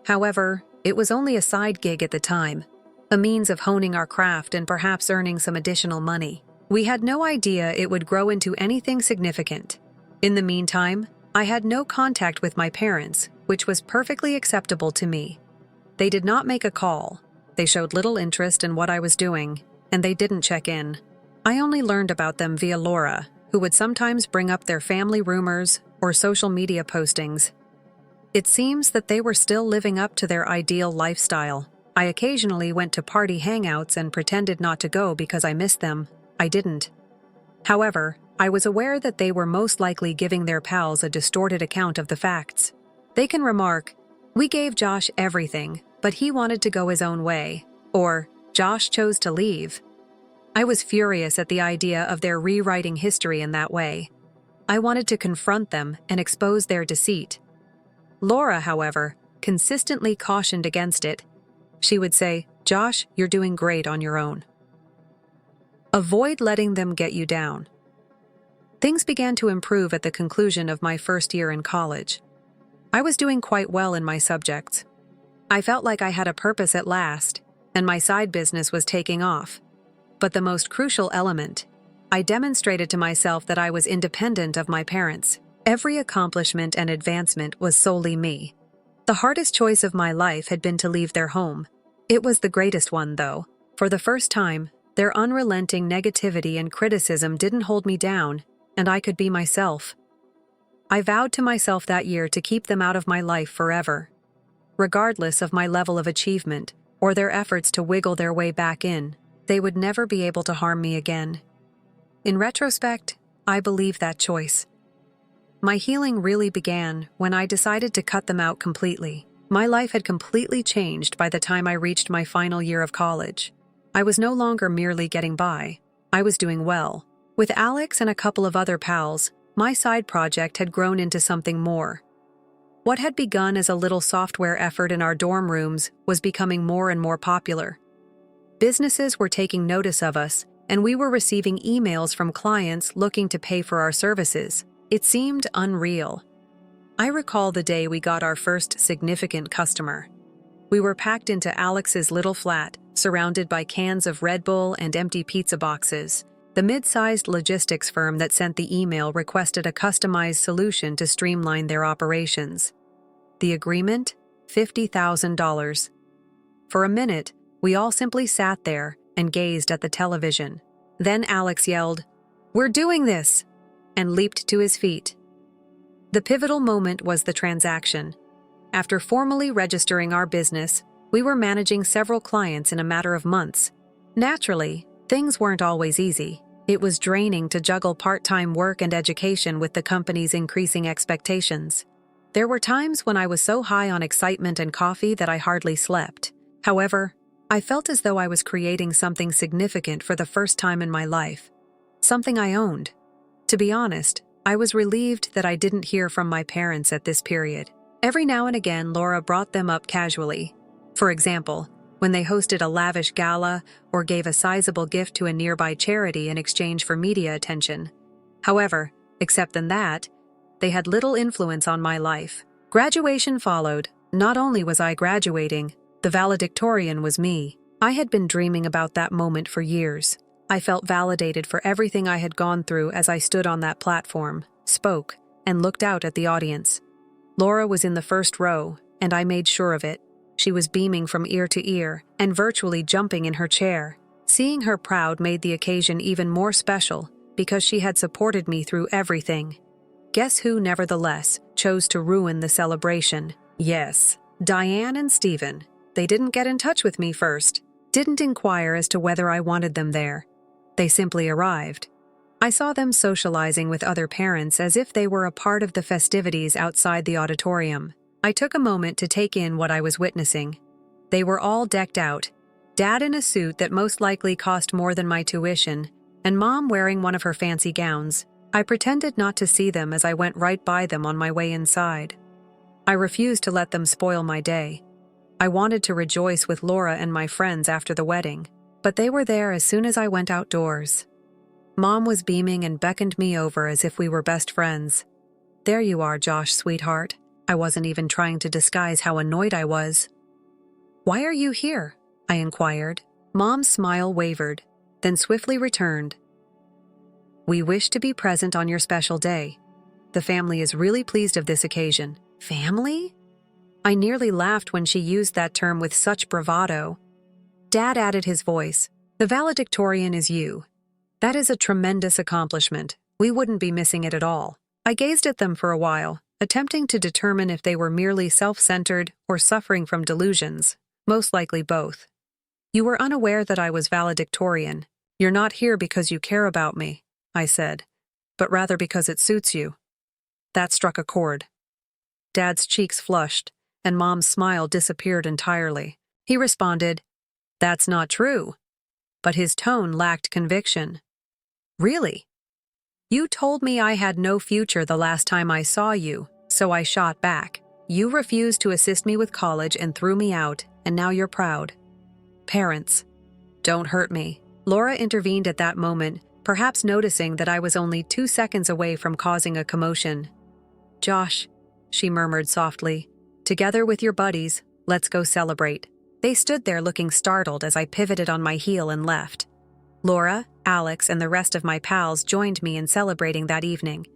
However, it was only a side gig at the time, a means of honing our craft and perhaps earning some additional money. We had no idea it would grow into anything significant. In the meantime, I had no contact with my parents, which was perfectly acceptable to me. They did not make a call. They showed little interest in what I was doing, and they didn't check in. I only learned about them via Laura, who would sometimes bring up their family rumors or social media postings. It seems that they were still living up to their ideal lifestyle. I occasionally went to party hangouts and pretended not to go because I missed them. I didn't. However, I was aware that they were most likely giving their pals a distorted account of the facts. They can remark, "We gave Josh everything, but he wanted to go his own way," or "Josh chose to leave." I was furious at the idea of their rewriting history in that way. I wanted to confront them and expose their deceit. Laura, however, consistently cautioned against it. She would say, "Josh, you're doing great on your own. Avoid letting them get you down." Things began to improve at the conclusion of my first year in college. I was doing quite well in my subjects. I felt like I had a purpose at last, and my side business was taking off. But the most crucial element, I demonstrated to myself that I was independent of my parents. Every accomplishment and advancement was solely me. The hardest choice of my life had been to leave their home. It was the greatest one, though. For the first time, their unrelenting negativity and criticism didn't hold me down, and I could be myself. I vowed to myself that year to keep them out of my life forever. Regardless of my level of achievement or their efforts to wiggle their way back in, they would never be able to harm me again. In retrospect, I believe that choice. My healing really began when I decided to cut them out completely. My life had completely changed by the time I reached my final year of college. I was no longer merely getting by. I was doing well. With Alex and a couple of other pals, my side project had grown into something more. What had begun as a little software effort in our dorm rooms was becoming more and more popular. Businesses were taking notice of us, and we were receiving emails from clients looking to pay for our services. It seemed unreal. I recall the day we got our first significant customer. We were packed into Alex's little flat, surrounded by cans of Red Bull and empty pizza boxes. The mid-sized logistics firm that sent the email requested a customized solution to streamline their operations. The agreement? $50,000. For a minute, we all simply sat there and gazed at the television. Then Alex yelled, "We're doing this!" and leaped to his feet. The pivotal moment was the transaction. After formally registering our business, we were managing several clients in a matter of months. Naturally, things weren't always easy. It was draining to juggle part-time work and education with the company's increasing expectations. There were times when I was so high on excitement and coffee that I hardly slept. However, I felt as though I was creating something significant for the first time in my life. Something I owned. To be honest, I was relieved that I didn't hear from my parents at this period. Every now and again, Laura brought them up casually. For example, when they hosted a lavish gala or gave a sizable gift to a nearby charity in exchange for media attention. However, except than that, they had little influence on my life. Graduation followed. Not only was I graduating, the valedictorian was me. I had been dreaming about that moment for years. I felt validated for everything I had gone through as I stood on that platform, spoke, and looked out at the audience. Laura was in the first row, and I made sure of it. She was beaming from ear to ear and virtually jumping in her chair. Seeing her proud made the occasion even more special because she had supported me through everything. Guess who, nevertheless, chose to ruin the celebration? Yes, Diane and Stephen. They didn't get in touch with me first, didn't inquire as to whether I wanted them there. They simply arrived. I saw them socializing with other parents as if they were a part of the festivities outside the auditorium. I took a moment to take in what I was witnessing. They were all decked out. Dad in a suit that most likely cost more than my tuition, and Mom wearing one of her fancy gowns. I pretended not to see them as I went right by them on my way inside. I refused to let them spoil my day. I wanted to rejoice with Laura and my friends after the wedding, but they were there as soon as I went outdoors. Mom was beaming and beckoned me over as if we were best friends. "There you are, Josh, sweetheart." I wasn't even trying to disguise how annoyed I was. "Why are you here?" I inquired. Mom's smile wavered, then swiftly returned. "We wish to be present on your special day. The family is really pleased of this occasion." Family? I nearly laughed when she used that term with such bravado. Dad added his voice. "The valedictorian is you. That is a tremendous accomplishment. We wouldn't be missing it at all." I gazed at them for a while, attempting to determine if they were merely self-centered or suffering from delusions. Most likely both. "You were unaware that I was valedictorian. You're not here because you care about me," I said, "but rather because it suits you." That struck a chord. Dad's cheeks flushed, and Mom's smile disappeared entirely. He responded, "That's not true." But his tone lacked conviction. "Really? You told me I had no future the last time I saw you, so I shot back. You refused to assist me with college and threw me out, and now you're proud. Parents. Don't hurt me." Laura intervened at that moment, perhaps noticing that I was only 2 seconds away from causing a commotion. "Josh," she murmured softly, "together with your buddies, let's go celebrate." They stood there looking startled as I pivoted on my heel and left. Laura, Alex, and the rest of my pals joined me in celebrating that evening.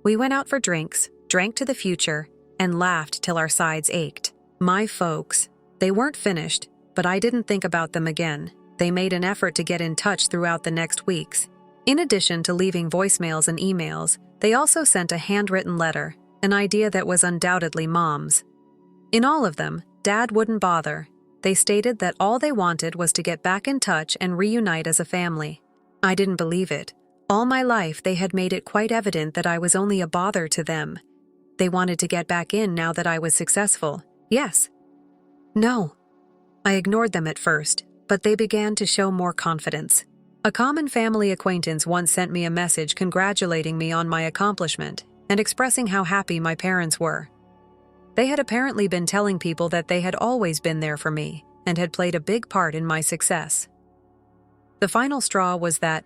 We went out for drinks, drank to the future, and laughed till our sides ached. My folks. They weren't finished, but I didn't think about them again. They made an effort to get in touch throughout the next weeks. In addition to leaving voicemails and emails, they also sent a handwritten letter, an idea that was undoubtedly Mom's. In all of them, Dad wouldn't bother. They stated that all they wanted was to get back in touch and reunite as a family. I didn't believe it. All my life they had made it quite evident that I was only a bother to them. They wanted to get back in now that I was successful. Yes. No. I ignored them at first, but they began to show more confidence. A common family acquaintance once sent me a message congratulating me on my accomplishment and expressing how happy my parents were. They had apparently been telling people that they had always been there for me and had played a big part in my success. The final straw was that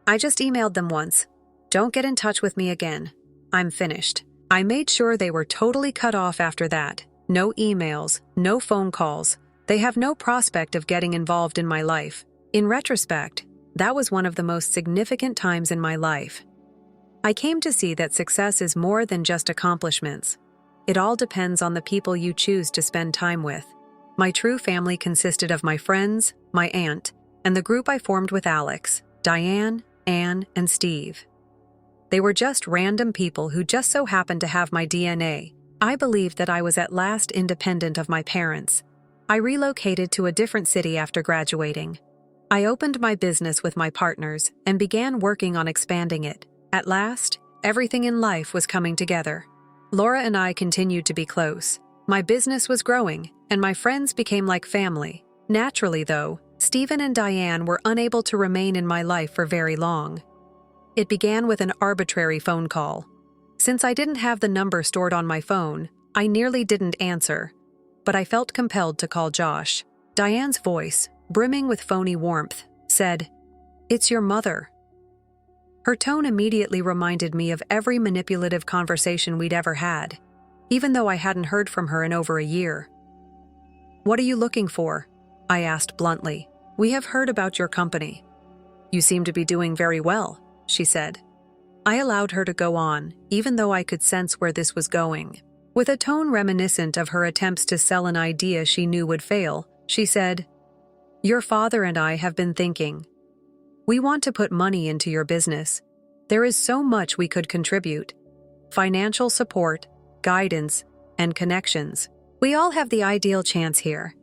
I just emailed them once. "Don't get in touch with me again. I'm finished." I made sure they were totally cut off after that. No emails, no phone calls. They have no prospect of getting involved in my life. In retrospect, that was one of the most significant times in my life. I came to see that success is more than just accomplishments. It all depends on the people you choose to spend time with. My true family consisted of my friends, my aunt, and the group I formed with Alex, Diane, Anne, and Steve. They were just random people who just so happened to have my DNA. I believed that I was at last independent of my parents. I relocated to a different city after graduating. I opened my business with my partners and began working on expanding it. At last, everything in life was coming together. Laura and I continued to be close. My business was growing, and my friends became like family. Naturally, though, Stephen and Diane were unable to remain in my life for very long. It began with an arbitrary phone call. Since I didn't have the number stored on my phone, I nearly didn't answer, but I felt compelled to call Josh. Diane's voice, brimming with phony warmth, said, "It's your mother." Her tone immediately reminded me of every manipulative conversation we'd ever had, even though I hadn't heard from her in over a year. "What are you looking for?" I asked bluntly. "We have heard about your company." "You seem to be doing very well," she said. I allowed her to go on, even though I could sense where this was going. With a tone reminiscent of her attempts to sell an idea she knew would fail, she said, "Your father and I have been thinking. We want to put money into your business. There is so much we could contribute. Financial support, guidance, and connections. We all have the ideal chance here."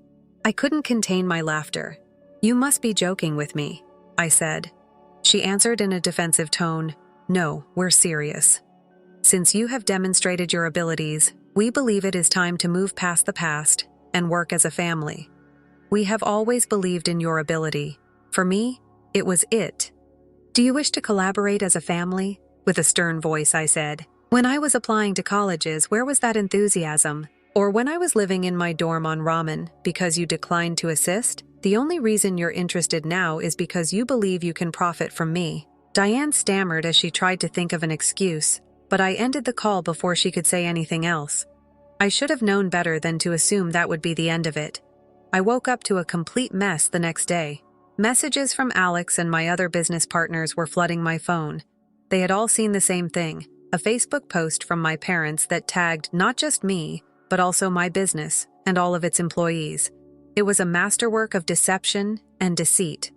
I couldn't contain my laughter. "You must be joking with me," I said. She answered in a defensive tone, "No, we're serious. Since you have demonstrated your abilities, we believe it is time to move past the past and work as a family. We have always believed in your ability. For me, it was it. Do you wish to collaborate as a family?" With a stern voice, I said. When I was applying to colleges, where was that enthusiasm? Or when I was living in my dorm on ramen because you declined to assist? The only reason you're interested now is because you believe you can profit from me. Diane stammered as she tried to think of an excuse, but I ended the call before she could say anything else. I should have known better than to assume that would be the end of it. I woke up to a complete mess the next day. Messages from Alex and my other business partners were flooding my phone. They had all seen the same thing, a Facebook post from my parents that tagged not just me, but also my business and all of its employees. It was a masterwork of deception and deceit.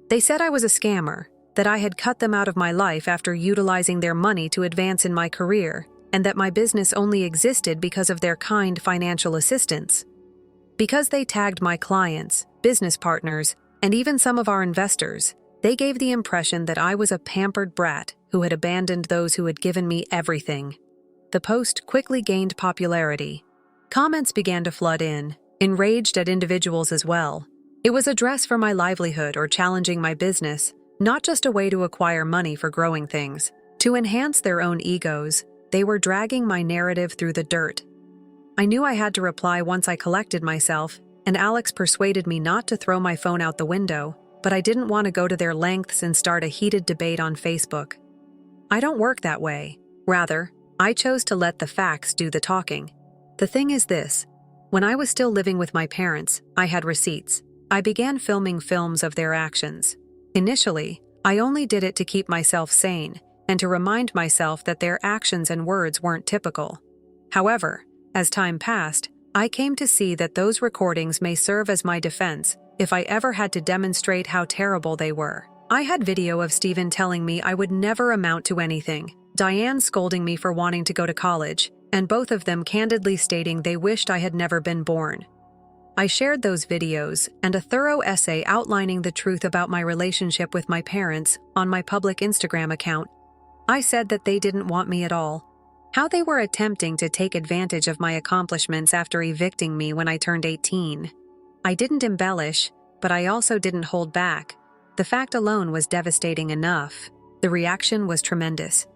They said I was a scammer, that I had cut them out of my life after utilizing their money to advance in my career, and that my business only existed because of their kind financial assistance. Because they tagged my clients, business partners, and even some of our investors, they gave the impression that I was a pampered brat who had abandoned those who had given me everything. The post quickly gained popularity. Comments began to flood in, enraged at individuals as well. It was a dress for my livelihood or challenging my business, not just a way to acquire money for growing things. To enhance their own egos, they were dragging my narrative through the dirt. I knew I had to reply once I collected myself, and Alex persuaded me not to throw my phone out the window, but I didn't want to go to their lengths and start a heated debate on Facebook. I don't work that way. Rather, I chose to let the facts do the talking. The thing is this: when I was still living with my parents, I had receipts. I began filming films of their actions. Initially, I only did it to keep myself sane and to remind myself that their actions and words weren't typical. However, as time passed, I came to see that those recordings may serve as my defense if I ever had to demonstrate how terrible they were. I had video of Stephen telling me I would never amount to anything, Diane scolding me for wanting to go to college, and both of them candidly stating they wished I had never been born. I shared those videos and a thorough essay outlining the truth about my relationship with my parents on my public Instagram account. I said that they didn't want me at all, how they were attempting to take advantage of my accomplishments after evicting me when I turned 18. I didn't embellish, but I also didn't hold back. The fact alone was devastating enough. The reaction was tremendous.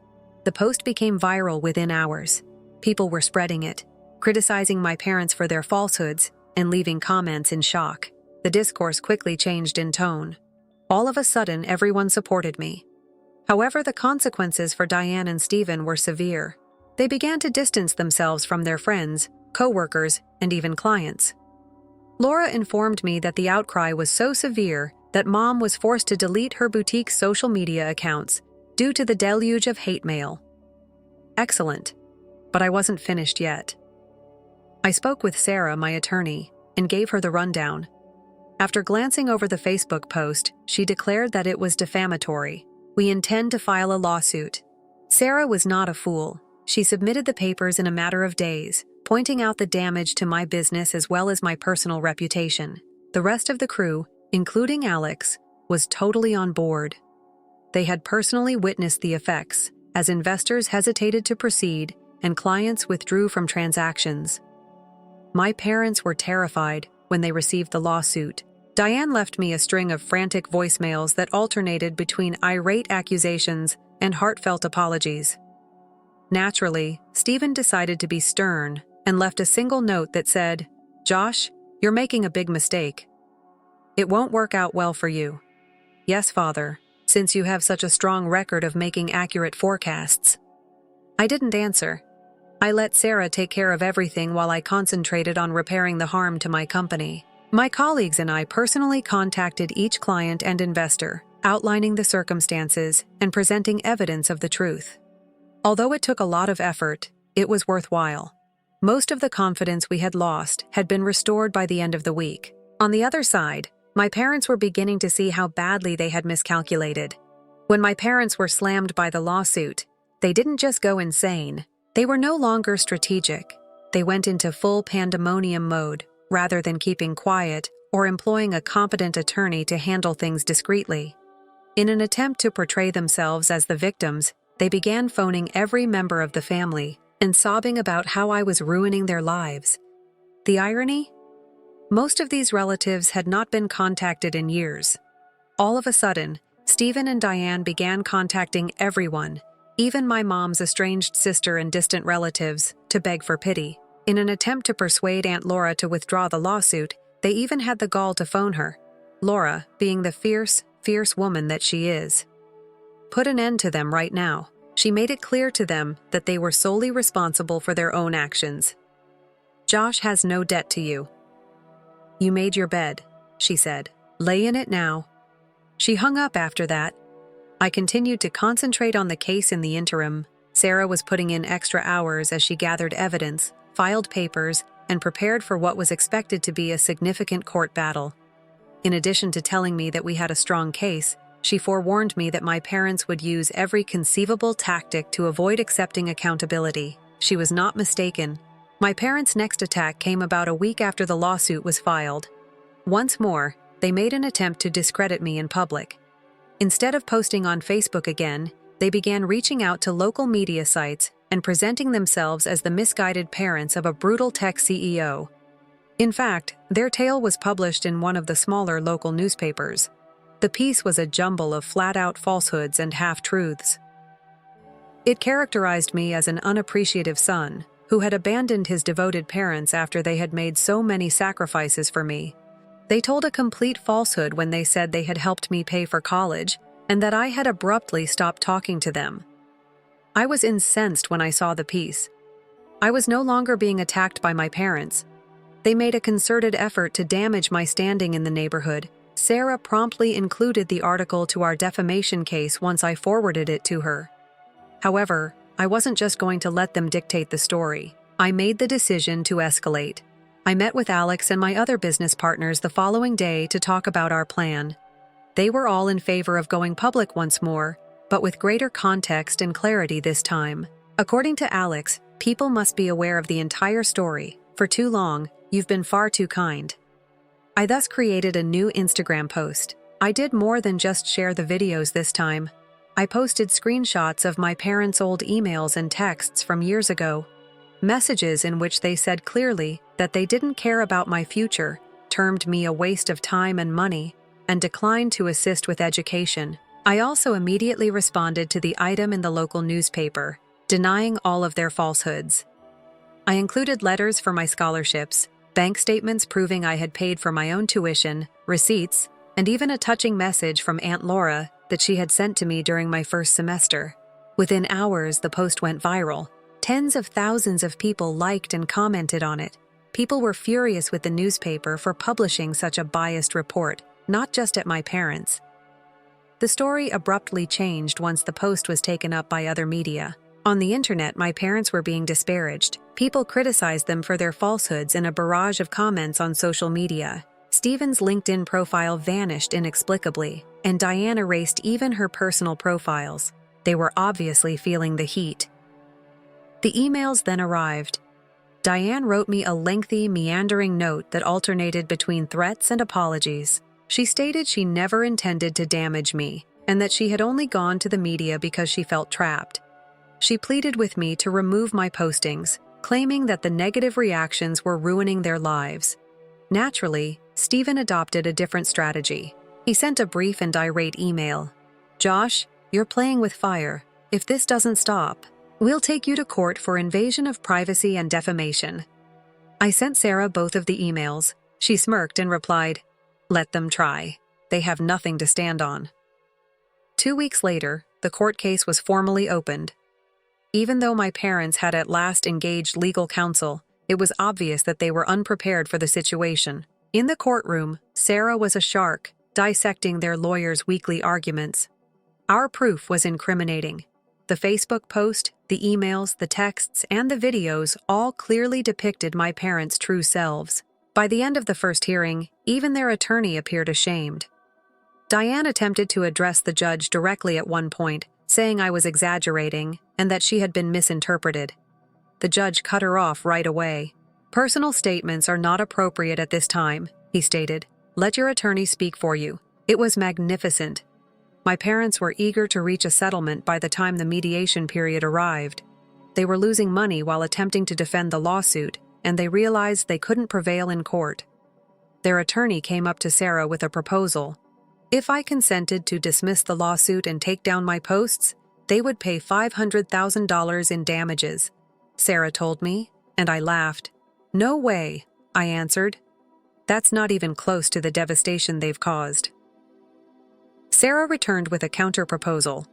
The post became viral within hours. People were spreading it, criticizing my parents for their falsehoods, and leaving comments in shock. The discourse quickly changed in tone. All of a sudden, everyone supported me. However, the consequences for Diane and Stephen were severe. They began to distance themselves from their friends, co-workers, and even clients. Laura informed me that the outcry was so severe that Mom was forced to delete her boutique's social media accounts due to the deluge of hate mail. Excellent, but I wasn't finished yet. I spoke with Sarah, my attorney, and gave her the rundown. After glancing over the Facebook post, she declared that it was defamatory. We intend to file a lawsuit. Sarah was not a fool. She submitted the papers in a matter of days, pointing out the damage to my business as well as my personal reputation. The rest of the crew, including Alex, was totally on board. They had personally witnessed the effects, as investors hesitated to proceed and clients withdrew from transactions. My parents were terrified when they received the lawsuit. Diane left me a string of frantic voicemails that alternated between irate accusations and heartfelt apologies. Naturally, Stephen decided to be stern and left a single note that said, "Josh, you're making a big mistake. It won't work out well for you." "Yes, Father, since you have such a strong record of making accurate forecasts." I didn't answer. I let Sarah take care of everything while I concentrated on repairing the harm to my company. My colleagues and I personally contacted each client and investor, outlining the circumstances and presenting evidence of the truth. Although it took a lot of effort, it was worthwhile. Most of the confidence we had lost had been restored by the end of the week. On the other side, my parents were beginning to see how badly they had miscalculated. When my parents were slammed by the lawsuit, they didn't just go insane. They were no longer strategic. They went into full pandemonium mode, rather than keeping quiet or employing a competent attorney to handle things discreetly. In an attempt to portray themselves as the victims, they began phoning every member of the family and sobbing about how I was ruining their lives. The irony? Most of these relatives had not been contacted in years. All of a sudden, Stephen and Diane began contacting everyone, even my mom's estranged sister and distant relatives, to beg for pity. In an attempt to persuade Aunt Laura to withdraw the lawsuit, they even had the gall to phone her, Laura being the fierce woman that she is. Put an end to them right now. She made it clear to them that they were solely responsible for their own actions. Josh has no debt to you. You made your bed, she said. Lay in it now. She hung up after that. I continued to concentrate on the case in the interim. Sarah was putting in extra hours as she gathered evidence, filed papers, and prepared for what was expected to be a significant court battle. In addition to telling me that we had a strong case, she forewarned me that my parents would use every conceivable tactic to avoid accepting accountability. She was not mistaken. My parents' next attack came about a week after the lawsuit was filed. Once more, they made an attempt to discredit me in public. Instead of posting on Facebook again, they began reaching out to local media sites and presenting themselves as the misguided parents of a brutal tech CEO. In fact, their tale was published in one of the smaller local newspapers. The piece was a jumble of flat-out falsehoods and half-truths. It characterized me as an unappreciative son who had abandoned his devoted parents after they had made so many sacrifices for me. They told a complete falsehood when they said they had helped me pay for college and that I had abruptly stopped talking to them. I was incensed when I saw the piece. I was no longer being attacked by my parents. They made a concerted effort to damage my standing in the neighborhood. Sarah promptly included the article to our defamation case once I forwarded it to her. However, I wasn't just going to let them dictate the story. I made the decision to escalate. I met with Alex and my other business partners the following day to talk about our plan. They were all in favor of going public once more, but with greater context and clarity this time. According to Alex, people must be aware of the entire story. For too long, you've been far too kind. I thus created a new Instagram post. I did more than just share the videos this time. I posted screenshots of my parents' old emails and texts from years ago. Messages in which they said clearly that they didn't care about my future, termed me a waste of time and money, and declined to assist with education. I also immediately responded to the item in the local newspaper, denying all of their falsehoods. I included letters for my scholarships, bank statements proving I had paid for my own tuition, receipts, and even a touching message from Aunt Laura that she had sent to me during my first semester. Within hours, the post went viral. Tens of thousands of people liked and commented on it. People were furious with the newspaper for publishing such a biased report, not just at my parents. The story abruptly changed once the post was taken up by other media. On the internet, my parents were being disparaged. People criticized them for their falsehoods in a barrage of comments on social media. Stephen's LinkedIn profile vanished inexplicably, and Diane erased even her personal profiles. They were obviously feeling the heat. The emails then arrived. Diane wrote me a lengthy, meandering note that alternated between threats and apologies. She stated she never intended to damage me, and that she had only gone to the media because she felt trapped. She pleaded with me to remove my postings, claiming that the negative reactions were ruining their lives. Naturally, Stephen adopted a different strategy. He sent a brief and irate email. "Josh, you're playing with fire. If this doesn't stop, we'll take you to court for invasion of privacy and defamation." I sent Sarah both of the emails. She smirked and replied, "Let them try. They have nothing to stand on." 2 weeks later, the court case was formally opened. Even though my parents had at last engaged legal counsel, it was obvious that they were unprepared for the situation. In the courtroom, Sarah was a shark, dissecting their lawyers' weekly arguments. Our proof was incriminating. The Facebook post, the emails, the texts, and the videos all clearly depicted my parents' true selves. By the end of the first hearing, even their attorney appeared ashamed. Diane attempted to address the judge directly at one point, saying I was exaggerating and that she had been misinterpreted. The judge cut her off right away. "Personal statements are not appropriate at this time," he stated. "Let your attorney speak for you." It was magnificent. My parents were eager to reach a settlement by the time the mediation period arrived. They were losing money while attempting to defend the lawsuit, and they realized they couldn't prevail in court. Their attorney came up to Sarah with a proposal. If I consented to dismiss the lawsuit and take down my posts, they would pay $500,000 in damages. Sarah told me, and I laughed. "No way," I answered. "That's not even close to the devastation they've caused." Sarah returned with a counter-proposal.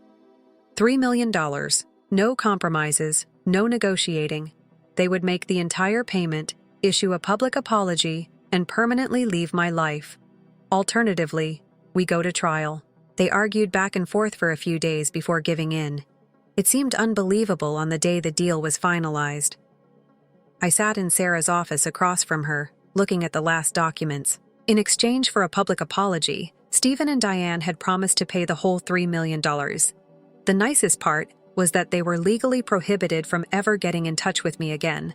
$3 million, no compromises, no negotiating. They would make the entire payment, issue a public apology, and permanently leave my life. Alternatively, we go to trial. They argued back and forth for a few days before giving in. It seemed unbelievable on the day the deal was finalized. I sat in Sarah's office across from her, looking at the last documents. In exchange for a public apology, Stephen and Diane had promised to pay the whole $3 million. The nicest part was that they were legally prohibited from ever getting in touch with me again.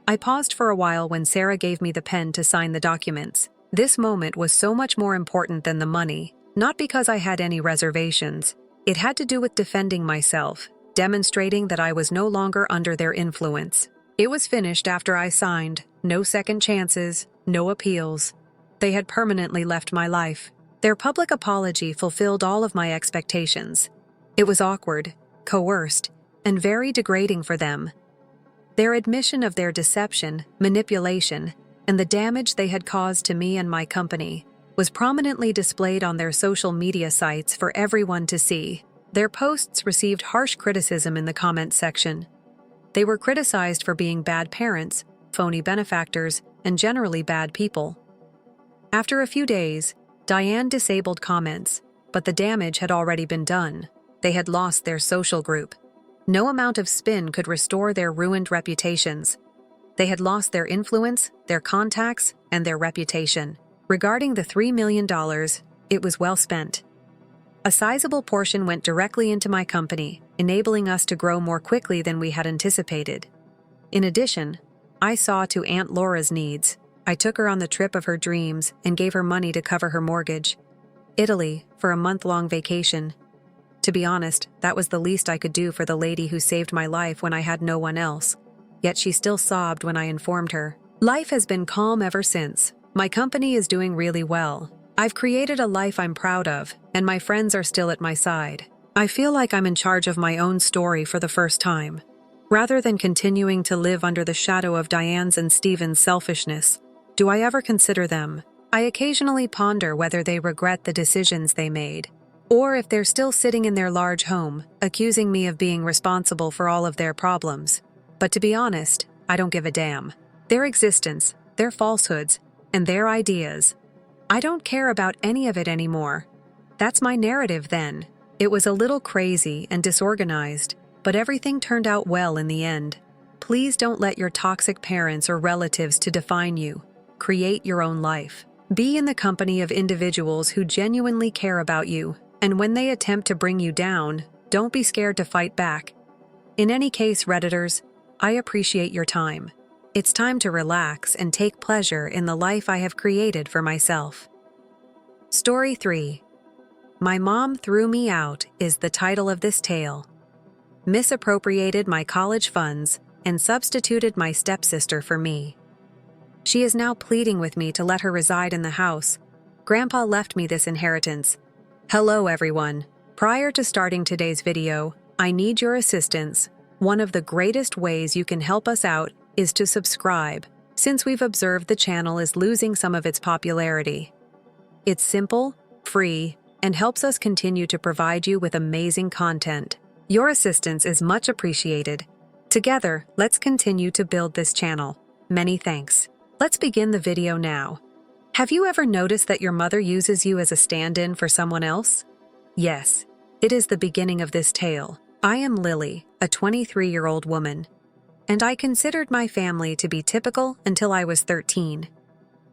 I paused for a while when Sarah gave me the pen to sign the documents. This moment was so much more important than the money, not because I had any reservations. It had to do with defending myself, demonstrating that I was no longer under their influence. It was finished after I signed. No second chances, no appeals. They had permanently left my life. Their public apology fulfilled all of my expectations. It was awkward, coerced, and very degrading for them. Their admission of their deception, manipulation, and the damage they had caused to me and my company was prominently displayed on their social media sites for everyone to see. Their posts received harsh criticism in the comments section. They were criticized for being bad parents, phony benefactors, and generally bad people. After a few days, Diane disabled comments, but the damage had already been done. They had lost their social group. No amount of spin could restore their ruined reputations. They had lost their influence, their contacts, and their reputation. Regarding the $3 million, it was well spent. A sizable portion went directly into my company, enabling us to grow more quickly than we had anticipated. In addition, I saw to Aunt Laura's needs. I took her on the trip of her dreams and gave her money to cover her mortgage. Italy, for a month-long vacation. To be honest, that was the least I could do for the lady who saved my life when I had no one else. Yet she still sobbed when I informed her. Life has been calm ever since. My company is doing really well. I've created a life I'm proud of, and my friends are still at my side. I feel like I'm in charge of my own story for the first time. Rather than continuing to live under the shadow of Diane's and Stephen's selfishness, do I ever consider them? I occasionally ponder whether they regret the decisions they made, or if they're still sitting in their large home, accusing me of being responsible for all of their problems. But to be honest, I don't give a damn. Their existence, their falsehoods, and their ideas. I don't care about any of it anymore. That's my narrative then. It was a little crazy and disorganized, but everything turned out well in the end. Please don't let your toxic parents or relatives to define you. Create your own life. Be in the company of individuals who genuinely care about you, and when they attempt to bring you down, don't be scared to fight back. In any case, Redditors, I appreciate your time. It's time to relax and take pleasure in the life I have created for myself. Story 3. My Mom Threw Me Out is the title of this tale. Misappropriated my college funds and substituted my stepsister for me. She is now pleading with me to let her reside in the house. Grandpa left me this inheritance. Hello everyone. Prior to starting today's video, I need your assistance. One of the greatest ways you can help us out is to subscribe, since we've observed the channel is losing some of its popularity. It's simple, free, and helps us continue to provide you with amazing content. Your assistance is much appreciated. Together, let's continue to build this channel. Many thanks. Let's begin the video now. Have you ever noticed that your mother uses you as a stand-in for someone else? Yes, it is the beginning of this tale. I am Lily, a 23-year-old woman, and I considered my family to be typical until I was 13.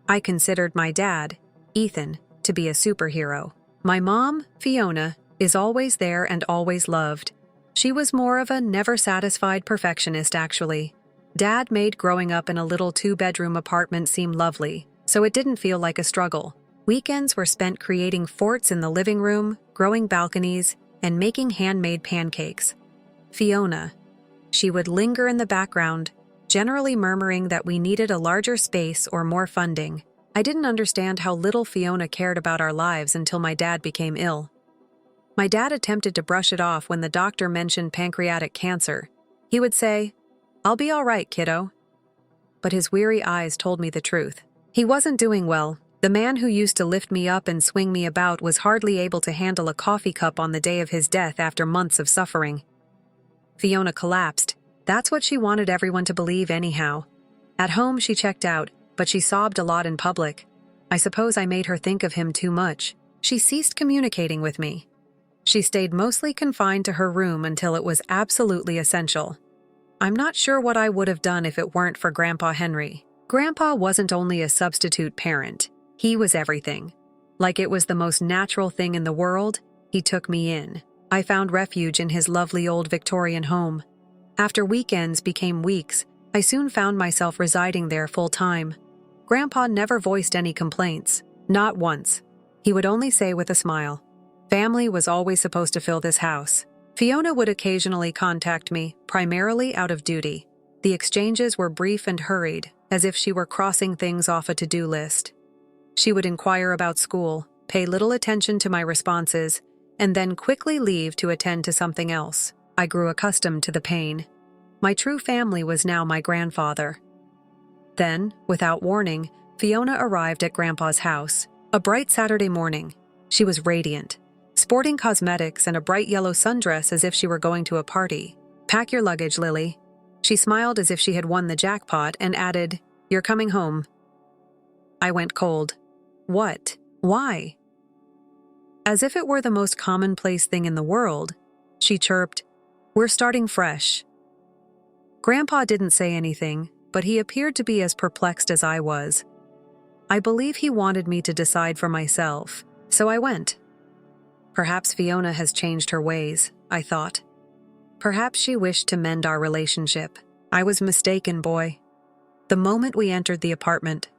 I considered my dad, Ethan, to be a superhero. My mom, Fiona, is always there and always loved. She was more of a never-satisfied perfectionist, actually. Dad made growing up in a little 2-bedroom apartment seem lovely, so it didn't feel like a struggle. Weekends were spent creating forts in the living room, growing balconies, and making handmade pancakes. Fiona. She would linger in the background, generally murmuring that we needed a larger space or more funding. I didn't understand how little Fiona cared about our lives until my dad became ill. My dad attempted to brush it off when the doctor mentioned pancreatic cancer. He would say, "I'll be all right, kiddo." but his weary eyes told me the truth. He wasn't doing well. The man who used to lift me up and swing me about was hardly able to handle a coffee cup on the day of his death after months of suffering. Fiona collapsed. That's what she wanted everyone to believe anyhow. At home she checked out, but she sobbed a lot in public. I suppose I made her think of him too much. She ceased communicating with me. She stayed mostly confined to her room until it was absolutely essential. I'm not sure what I would have done if it weren't for Grandpa Henry. Grandpa wasn't only a substitute parent. He was everything. Like it was the most natural thing in the world, he took me in. I found refuge in his lovely old Victorian home. After weekends became weeks, I soon found myself residing there full-time. Grandpa never voiced any complaints. Not once. He would only say with a smile, "Family was always supposed to fill this house." Fiona would occasionally contact me, primarily out of duty. The exchanges were brief and hurried, as if she were crossing things off a to-do list. She would inquire about school, pay little attention to my responses, and then quickly leave to attend to something else. I grew accustomed to the pain. My true family was now my grandfather. Then, without warning, Fiona arrived at Grandpa's house. A bright Saturday morning. She was radiant, sporting cosmetics and a bright yellow sundress as if she were going to a party. "Pack your luggage, Lily." She smiled as if she had won the jackpot and added, "You're coming home." I went cold. What? Why? As if it were the most commonplace thing in the world, she chirped, "We're starting fresh." Grandpa didn't say anything, but he appeared to be as perplexed as I was. I believe he wanted me to decide for myself, so I went. Perhaps Fiona has changed her ways, I thought. Perhaps she wished to mend our relationship. I was mistaken, boy. The moment we entered the apartment,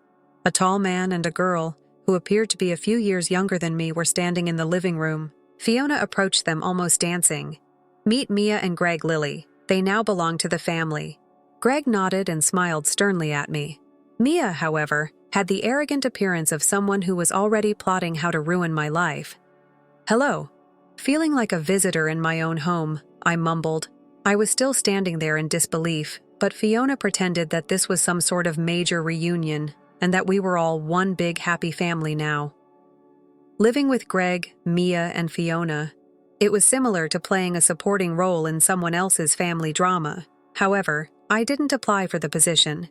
a tall man and a girl, who appeared to be a few years younger than me, were standing in the living room. Fiona approached them almost dancing. "Meet Mia and Greg, Lily. They now belong to the family." Greg nodded and smiled sternly at me. Mia, however, had the arrogant appearance of someone who was already plotting how to ruin my life. "Hello." Feeling like a visitor in my own home, I mumbled. I was still standing there in disbelief, but Fiona pretended that this was some sort of major reunion and that we were all one big happy family now. Living with Greg, Mia, and Fiona, it was similar to playing a supporting role in someone else's family drama. However, I didn't apply for the position.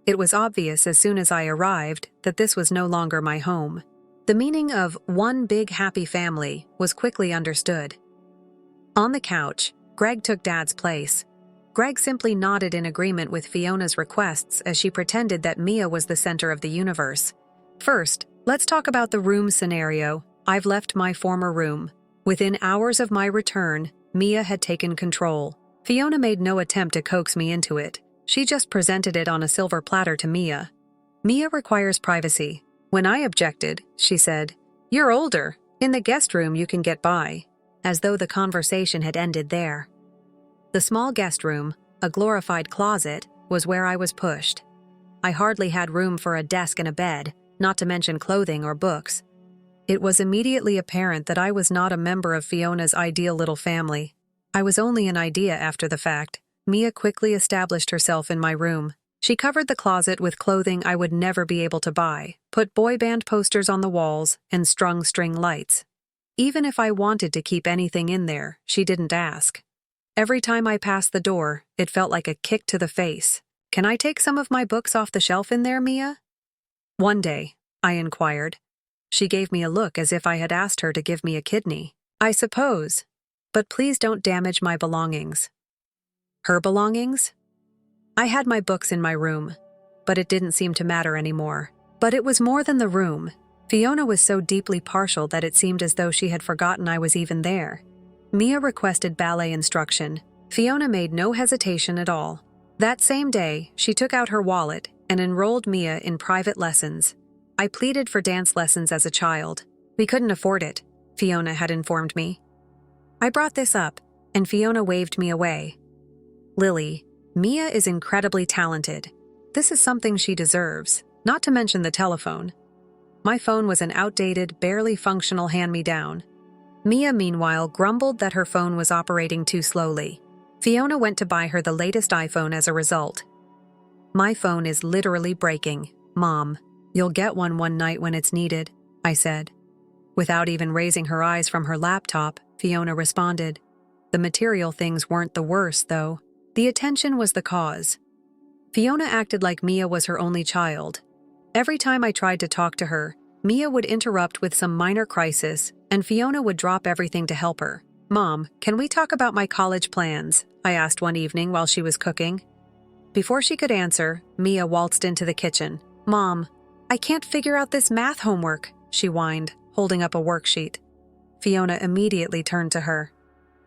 It was obvious as soon as I arrived that this was no longer my home. The meaning of one big happy family was quickly understood. On the couch, Greg took Dad's place. Greg simply nodded in agreement with Fiona's requests as she pretended that Mia was the center of the universe. "First, let's talk about the room scenario. I've left my former room. Within hours of my return, Mia had taken control. Fiona made no attempt to coax me into it. She just presented it on a silver platter to Mia. Mia requires privacy. When I objected, she said, "You're older. In the guest room you can get by," as though the conversation had ended there. The small guest room, a glorified closet, was where I was pushed. I hardly had room for a desk and a bed, not to mention clothing or books. It was immediately apparent that I was not a member of Fiona's ideal little family. I was only an idea after the fact. Mia quickly established herself in my room. She covered the closet with clothing I would never be able to buy, put boy band posters on the walls, and strung string lights. Even if I wanted to keep anything in there, she didn't ask. Every time I passed the door, it felt like a kick to the face. "Can I take some of my books off the shelf in there, Mia?" One day, I inquired. She gave me a look as if I had asked her to give me a kidney. "I suppose. But please don't damage my belongings." Her belongings? I had my books in my room, but it didn't seem to matter anymore. But it was more than the room. Fiona was so deeply partial that it seemed as though she had forgotten I was even there. Mia requested ballet instruction. Fiona made no hesitation at all. That same day, she took out her wallet and enrolled Mia in private lessons. I pleaded for dance lessons as a child. We couldn't afford it, Fiona had informed me. I brought this up, and Fiona waved me away. "Lily, Mia is incredibly talented. This is something she deserves, not to mention the telephone." My phone was an outdated, barely functional hand-me-down. Mia, meanwhile, grumbled that her phone was operating too slowly. Fiona went to buy her the latest iPhone as a result. My phone is literally breaking. Mom, you'll get one night when it's needed, I said. Without even raising her eyes from her laptop, Fiona responded. The material things weren't the worst, though. The attention was the cause. Fiona acted like Mia was her only child. Every time I tried to talk to her, Mia would interrupt with some minor crisis, and Fiona would drop everything to help her. Mom, can we talk about my college plans? I asked one evening while she was cooking. Before she could answer, Mia waltzed into the kitchen. Mom, I can't figure out this math homework, she whined, holding up a worksheet. Fiona immediately turned to her.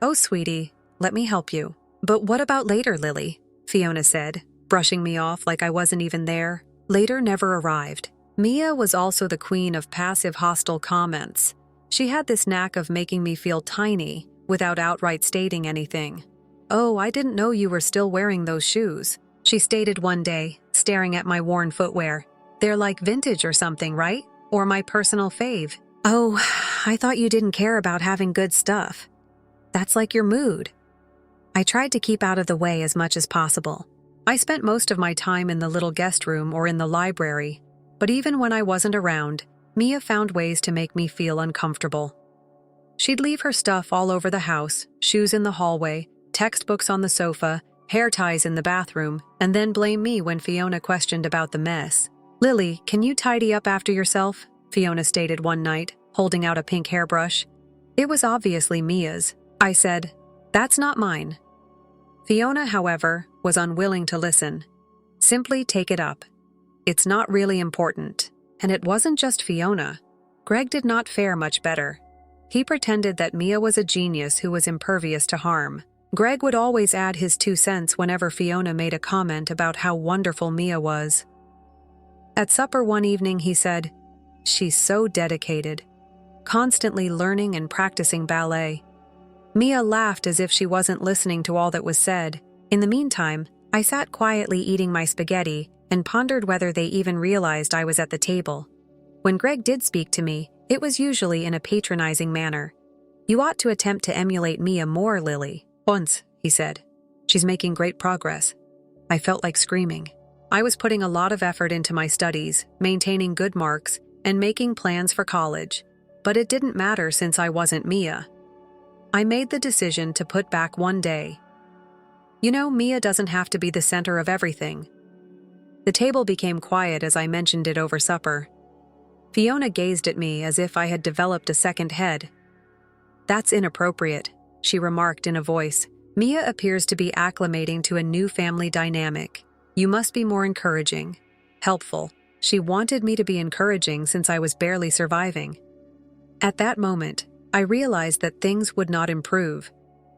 Oh, sweetie, let me help you. But what about later, Lily? Fiona said, brushing me off like I wasn't even there. Later never arrived. Mia was also the queen of passive hostile comments. She had this knack of making me feel tiny without outright stating anything. Oh, I didn't know you were still wearing those shoes, she stated one day, staring at my worn footwear. They're like vintage or something, right? Or my personal fave. Oh, I thought you didn't care about having good stuff. That's like your mood. I tried to keep out of the way as much as possible. I spent most of my time in the little guest room or in the library, but even when I wasn't around, Mia found ways to make me feel uncomfortable. She'd leave her stuff all over the house, shoes in the hallway, textbooks on the sofa, hair ties in the bathroom, and then blame me when Fiona questioned about the mess. Lily, can you tidy up after yourself? Fiona stated one night, holding out a pink hairbrush. It was obviously Mia's. I said, that's not mine. Fiona, however, was unwilling to listen. Simply take it up. It's not really important. And it wasn't just Fiona. Greg did not fare much better. He pretended that Mia was a genius who was impervious to harm. Greg would always add his 2 cents whenever Fiona made a comment about how wonderful Mia was. At supper one evening, he said, she's so dedicated, constantly learning and practicing ballet. Mia laughed as if she wasn't listening to all that was said. In the meantime, I sat quietly eating my spaghetti and pondered whether they even realized I was at the table. When Greg did speak to me, it was usually in a patronizing manner. You ought to attempt to emulate Mia more, Lily. Once, he said. She's making great progress. I felt like screaming. I was putting a lot of effort into my studies, maintaining good marks, and making plans for college. But it didn't matter since I wasn't Mia. I made the decision to put back one day. You know, Mia doesn't have to be the center of everything. The table became quiet as I mentioned it over supper. Fiona gazed at me as if I had developed a second head. That's inappropriate, she remarked in a voice. Mia appears to be acclimating to a new family dynamic. You must be more encouraging. Helpful. She wanted me to be encouraging since I was barely surviving. At that moment, I realized that things would not improve.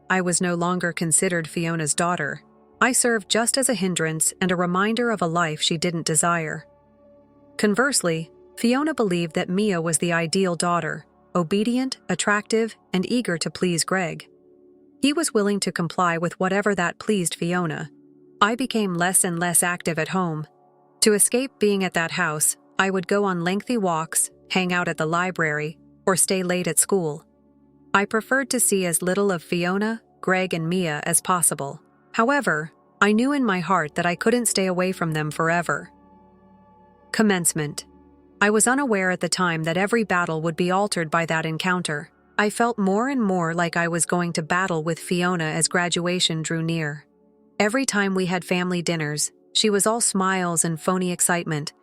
I was no longer considered Fiona's daughter. I served just as a hindrance and a reminder of a life she didn't desire. Conversely, Fiona believed that Mia was the ideal daughter, obedient, attractive, and eager to please Greg. He was willing to comply with whatever that pleased Fiona. I became less and less active at home. To escape being at that house, I would go on lengthy walks, hang out at the library, or stay late at school. I preferred to see as little of Fiona, Greg, and Mia as possible. However, I knew in my heart that I couldn't stay away from them forever. Commencement. I was unaware at the time that every battle would be altered by that encounter. I felt more and more like I was going to battle with Fiona as graduation drew near. Every time we had family dinners, she was all smiles and phony excitement,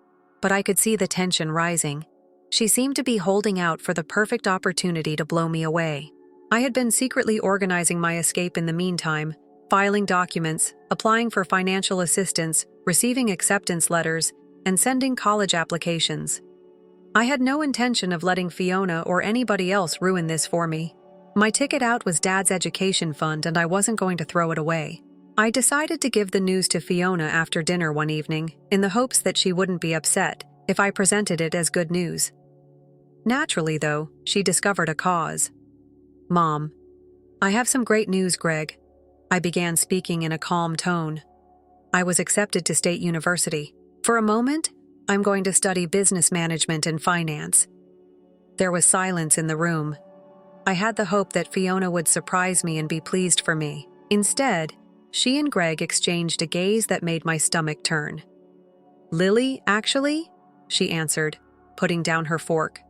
but I could see the tension rising. She seemed to be holding out for the perfect opportunity to blow me away. I had been secretly organizing my escape in the meantime, filing documents, applying for financial assistance, receiving acceptance letters, and sending college applications. I had no intention of letting Fiona or anybody else ruin this for me. My ticket out was Dad's education fund and I wasn't going to throw it away. I decided to give the news to Fiona after dinner one evening, in the hopes that she wouldn't be upset if I presented it as good news. Naturally, though, she discovered a cause. Mom, I have some great news, Greg. I began speaking in a calm tone. I was accepted to State University. For a moment, I'm going to study business management and finance. There was silence in the room. I had the hope that Fiona would surprise me and be pleased for me. Instead, she and Greg exchanged a gaze that made my stomach turn. Lily, actually, she answered, putting down her fork.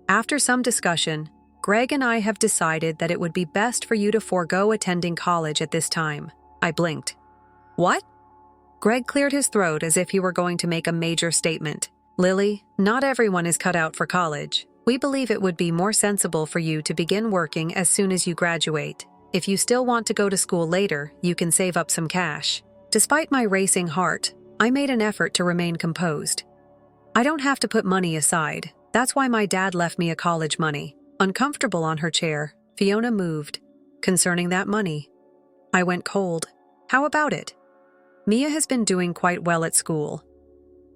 After some discussion, Greg and I have decided that it would be best for you to forego attending college at this time. I blinked. What? Greg cleared his throat as if he were going to make a major statement. Lily, not everyone is cut out for college. We believe it would be more sensible for you to begin working as soon as you graduate. If you still want to go to school later, you can save up some cash. Despite my racing heart, I made an effort to remain composed. I don't have to put money aside. That's why my dad left me a college money. Uncomfortable on her chair, Fiona moved. Concerning that money, I went cold. How about it? Mia has been doing quite well at school.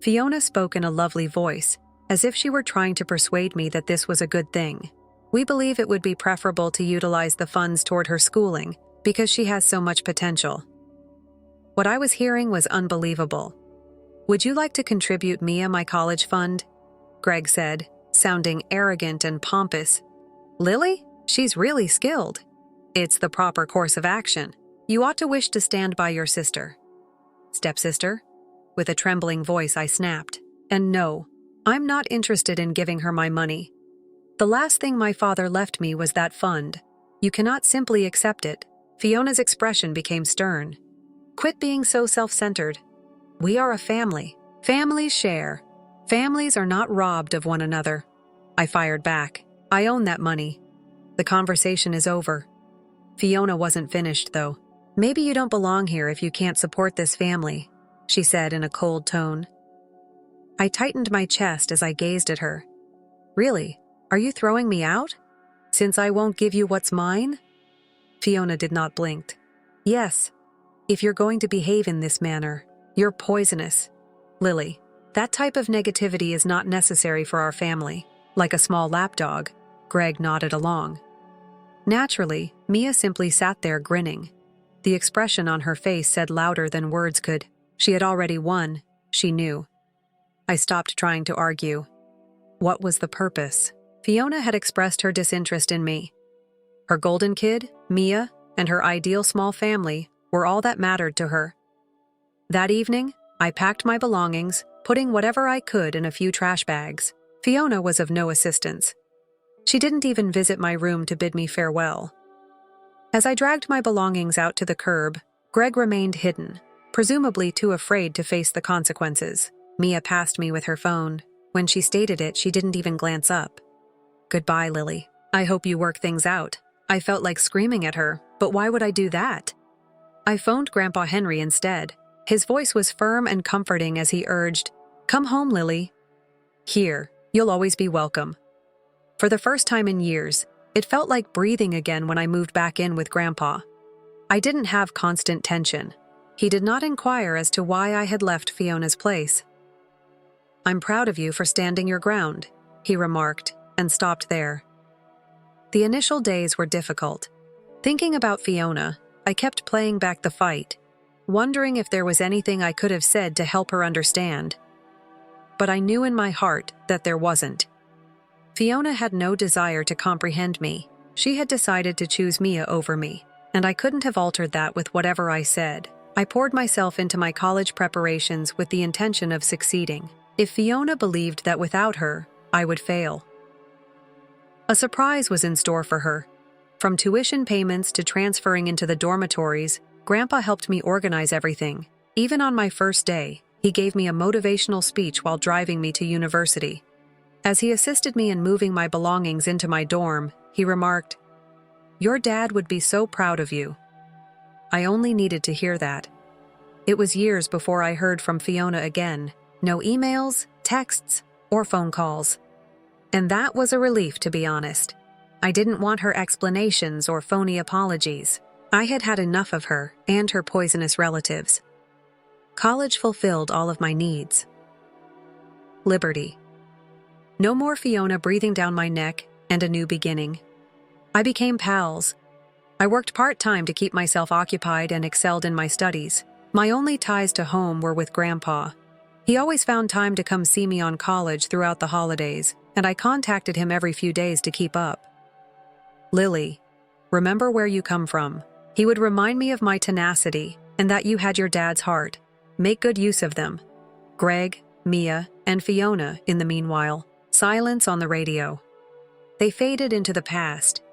Fiona spoke in a lovely voice, as if she were trying to persuade me that this was a good thing. We believe it would be preferable to utilize the funds toward her schooling because she has so much potential. What I was hearing was unbelievable. Would you like to contribute Mia my college fund? Greg said, sounding arrogant and pompous. Lily? She's really skilled. It's the proper course of action. You ought to wish to stand by your sister. Stepsister? With a trembling voice, I snapped. And no, I'm not interested in giving her my money. The last thing my father left me was that fund. You cannot simply accept it. Fiona's expression became stern. Quit being so self-centered. We are a family. Families share. Families are not robbed of one another. I fired back. I own that money. The conversation is over. Fiona wasn't finished, though. Maybe you don't belong here if you can't support this family, she said in a cold tone. I tightened my chest as I gazed at her. Really? Are you throwing me out? Since I won't give you what's mine? Fiona did not blink. Yes. If you're going to behave in this manner, you're poisonous. Lily, that type of negativity is not necessary for our family. Like a small lapdog, Greg nodded along. Naturally, Mia simply sat there grinning. The expression on her face said louder than words could. She had already won, she knew. I stopped trying to argue. What was the purpose? Fiona had expressed her disinterest in me. Her golden kid, Mia, and her ideal small family were all that mattered to her. That evening, I packed my belongings, putting whatever I could in a few trash bags. Fiona was of no assistance. She didn't even visit my room to bid me farewell. As I dragged my belongings out to the curb, Greg remained hidden, presumably too afraid to face the consequences. Mia passed me with her phone. When she stated it, she didn't even glance up. Goodbye, Lily. I hope you work things out. I felt like screaming at her, but why would I do that? I phoned Grandpa Henry instead. His voice was firm and comforting as he urged, "Come home, Lily. Here, you'll always be welcome." For the first time in years, it felt like breathing again when I moved back in with Grandpa. I didn't have constant tension. He did not inquire as to why I had left Fiona's place. "I'm proud of you for standing your ground," he remarked, and stopped there. The initial days were difficult. Thinking about Fiona, I kept playing back the fight, wondering if there was anything I could have said to help her understand. But I knew in my heart that there wasn't. Fiona had no desire to comprehend me. She had decided to choose Mia over me, and I couldn't have altered that with whatever I said. I poured myself into my college preparations with the intention of succeeding. If Fiona believed that without her, I would fail. A surprise was in store for her. From tuition payments to transferring into the dormitories, Grandpa helped me organize everything. Even on my first day, he gave me a motivational speech while driving me to university. As he assisted me in moving my belongings into my dorm, he remarked, "Your dad would be so proud of you." I only needed to hear that. It was years before I heard from Fiona again. No emails, texts, or phone calls. And that was a relief, to be honest. I didn't want her explanations or phony apologies. I had had enough of her and her poisonous relatives. College fulfilled all of my needs. Liberty. No more Fiona breathing down my neck and a new beginning. I became pals. I worked part-time to keep myself occupied and excelled in my studies. My only ties to home were with Grandpa. He always found time to come see me on college throughout the holidays, and I contacted him every few days to keep up. "Lily, remember where you come from." He would remind me of my tenacity and that you had your dad's heart. Make good use of them. Greg, Mia, and Fiona, in the meanwhile, silence on the radio. They faded into the past.